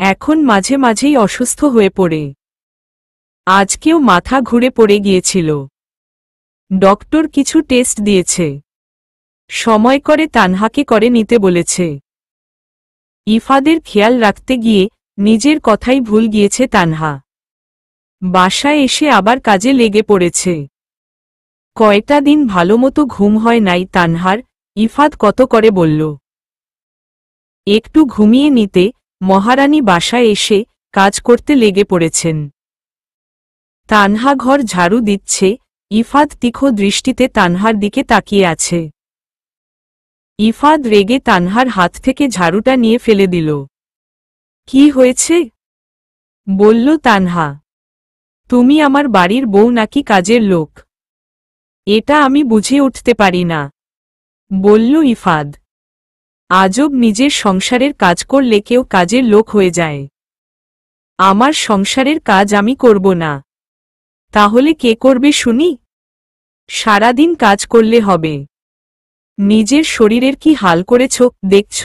A: এখন মাঝে মাঝেই অসুস্থ হয়ে পড়ে। আজকেও মাথা ঘুরে পড়ে গিয়েছিল। ডক্টর কিছু টেস্ট দিয়েছে। সময় করে তানহাকে করে নিতে বলেছে। ইফাদের খেয়াল রাখতে গিয়ে নিজের কথাই ভুল গিয়েছে তানহা। বাসায় এসে আবার কাজে লেগে পড়েছে। কয়টা দিন ভালোমতো ঘুম হয় নাই তানহার। ইফাদ কত করে বলল একটু ঘুমিয়ে নিতে, মহারানী বাসায় এসে কাজ করতে লেগে পড়েছেন। তানহা ঘর ঝাড়ু দিচ্ছে। ইফাদ তীক্ষ্ণ দৃষ্টিতে তানহার দিকে তাকিয়ে আছে। ইফাদ রেগে তানহার হাত থেকে ঝাড়ুটা নিয়ে ফেলে দিল। কি হয়েছে? বলল তানহা। তুমি আমার বাড়ির বউ নাকি কাজের লোক? এটা আমি বুঝে উঠতে পারি না, বলল ইফাদ। আজব, নিজের সংসারের কাজ করলে কেউ কাজের লোক হয়ে যায়। আমার সংসারের কাজ আমি করব না, তাহলে কে করবে শুনি? সারাদিন কাজ করলে হবে? নিজের শরীরের কি হাল করেছ দেখছ?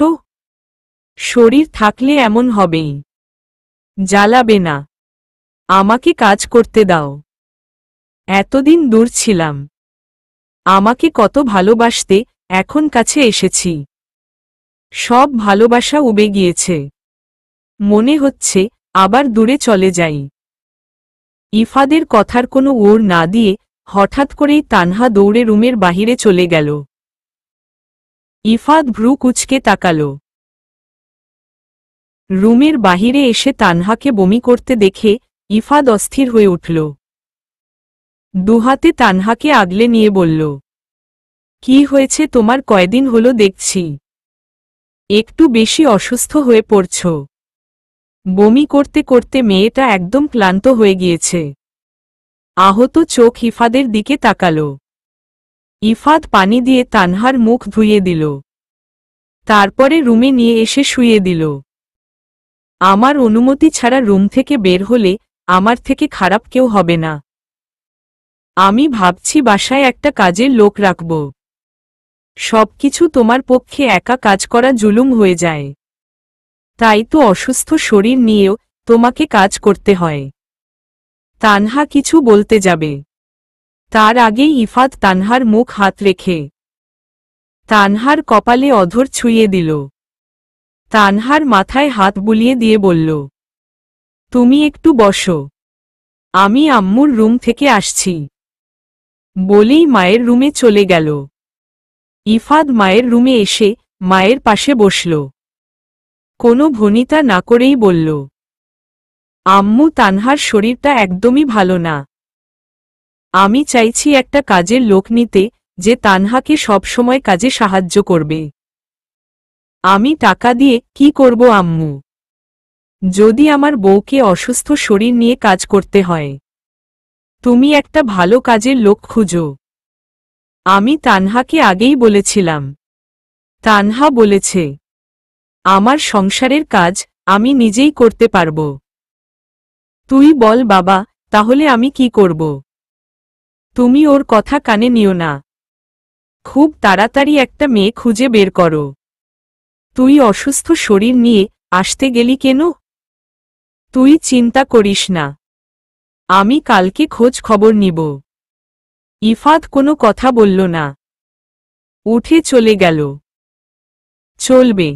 A: শরীর থাকলে এমন হবেই। জ্বালাবে না, আমাকে কাজ করতে দাও। এতদিন দূর ছিলাম, আমাকে কত ভালোবাসতে, এখন কাছে এসেছি। সব ভালোবাসা উবে গিয়েছে। মনে হচ্ছে আবার দূরে চলে যাই। ইফাদের কথার কোনো ওড় না দিয়ে হঠাৎ করেই তানহা দৌড়ে রুমের বাহিরে চলে গেল। ইফাদ ভ্রু কুঁচকে তাকাল। রুমের বাহিরে এসে তানহাকে বমি করতে দেখে ইফাদ অস্থির হয়ে উঠল। দুহাতে তানহাকে আগলে নিয়ে বলল, কি হয়েছে তোমার? কয়দিন হলো দেখছি একটু বেশি অসুস্থ হয়ে পড়ছ। বমি করতে করতে মেয়েটা একদম ক্লান্ত হয়ে গিয়েছে। আহত চোখ ইফাদের দিকে তাকাল। ইফাদ পানি দিয়ে তানহার মুখ ধুইয়ে দিল। তারপরে রুমে নিয়ে এসে শুইয়ে দিল। আমার অনুমতি ছাড়া রুম থেকে বের হলে আমার থেকে খারাপ কেউ হবে না। আমি ভাবছি বাসায় একটা কাজের লোক রাখব। সবকিছু তোমার পক্ষে একা কাজ করা জুলুম হয়ে যায়। তাই তো অসুস্থ শরীর নিয়েও তোমাকে কাজ করতে হয়। তানহা কিছু বলতে যাবে, তার আগেই ইফাদ তানহার মুখ হাত রেখে তানহার কপালে অধর ছুঁয়ে দিল। তানহার মাথায় হাত বুলিয়ে দিয়ে বলল, তুমি একটু বসো, আমি আম্মুর রুম থেকে আসছি। বলেই মায়ের রুমে চলে গেল। ইফাদ মায়ের রুমে এসে মায়ের পাশে বসল। কোনো ভনিতা না করেই বলল, আম্মু, তানহার শরীরটা একদমই ভালো না। আমি চাইছি একটা কাজের লোক নিতে, যে তানহাকে সবসময় কাজে সাহায্য করবে। আমি টাকা দিয়ে কি করব আম্মু? যদি আমার বউকে অসুস্থ শরীর নিয়ে কাজ করতে হয়? তুমি একটা ভালো কাজের লোক খুঁজো। আমি তানহাকে আগেই বলেছিলাম। তানহা বলেছে, আমার সংসারের কাজ আমি নিজেই করতে পারব। তুই বল বাবা, তাহলে আমি কি করব? তুমি ওর কথা কানে নিও না। খুব তাড়াতাড়ি একটা মেয়ে খুঁজে বের করো। তুই অসুস্থ শরীর নিয়ে আসতে গেলি কেন? তুই চিন্তা করিস না, আমি কালকে খোঁজ খবর নিব। ইফাত কোনো কথা বলল না, উঠে চলে গেল। চলবে।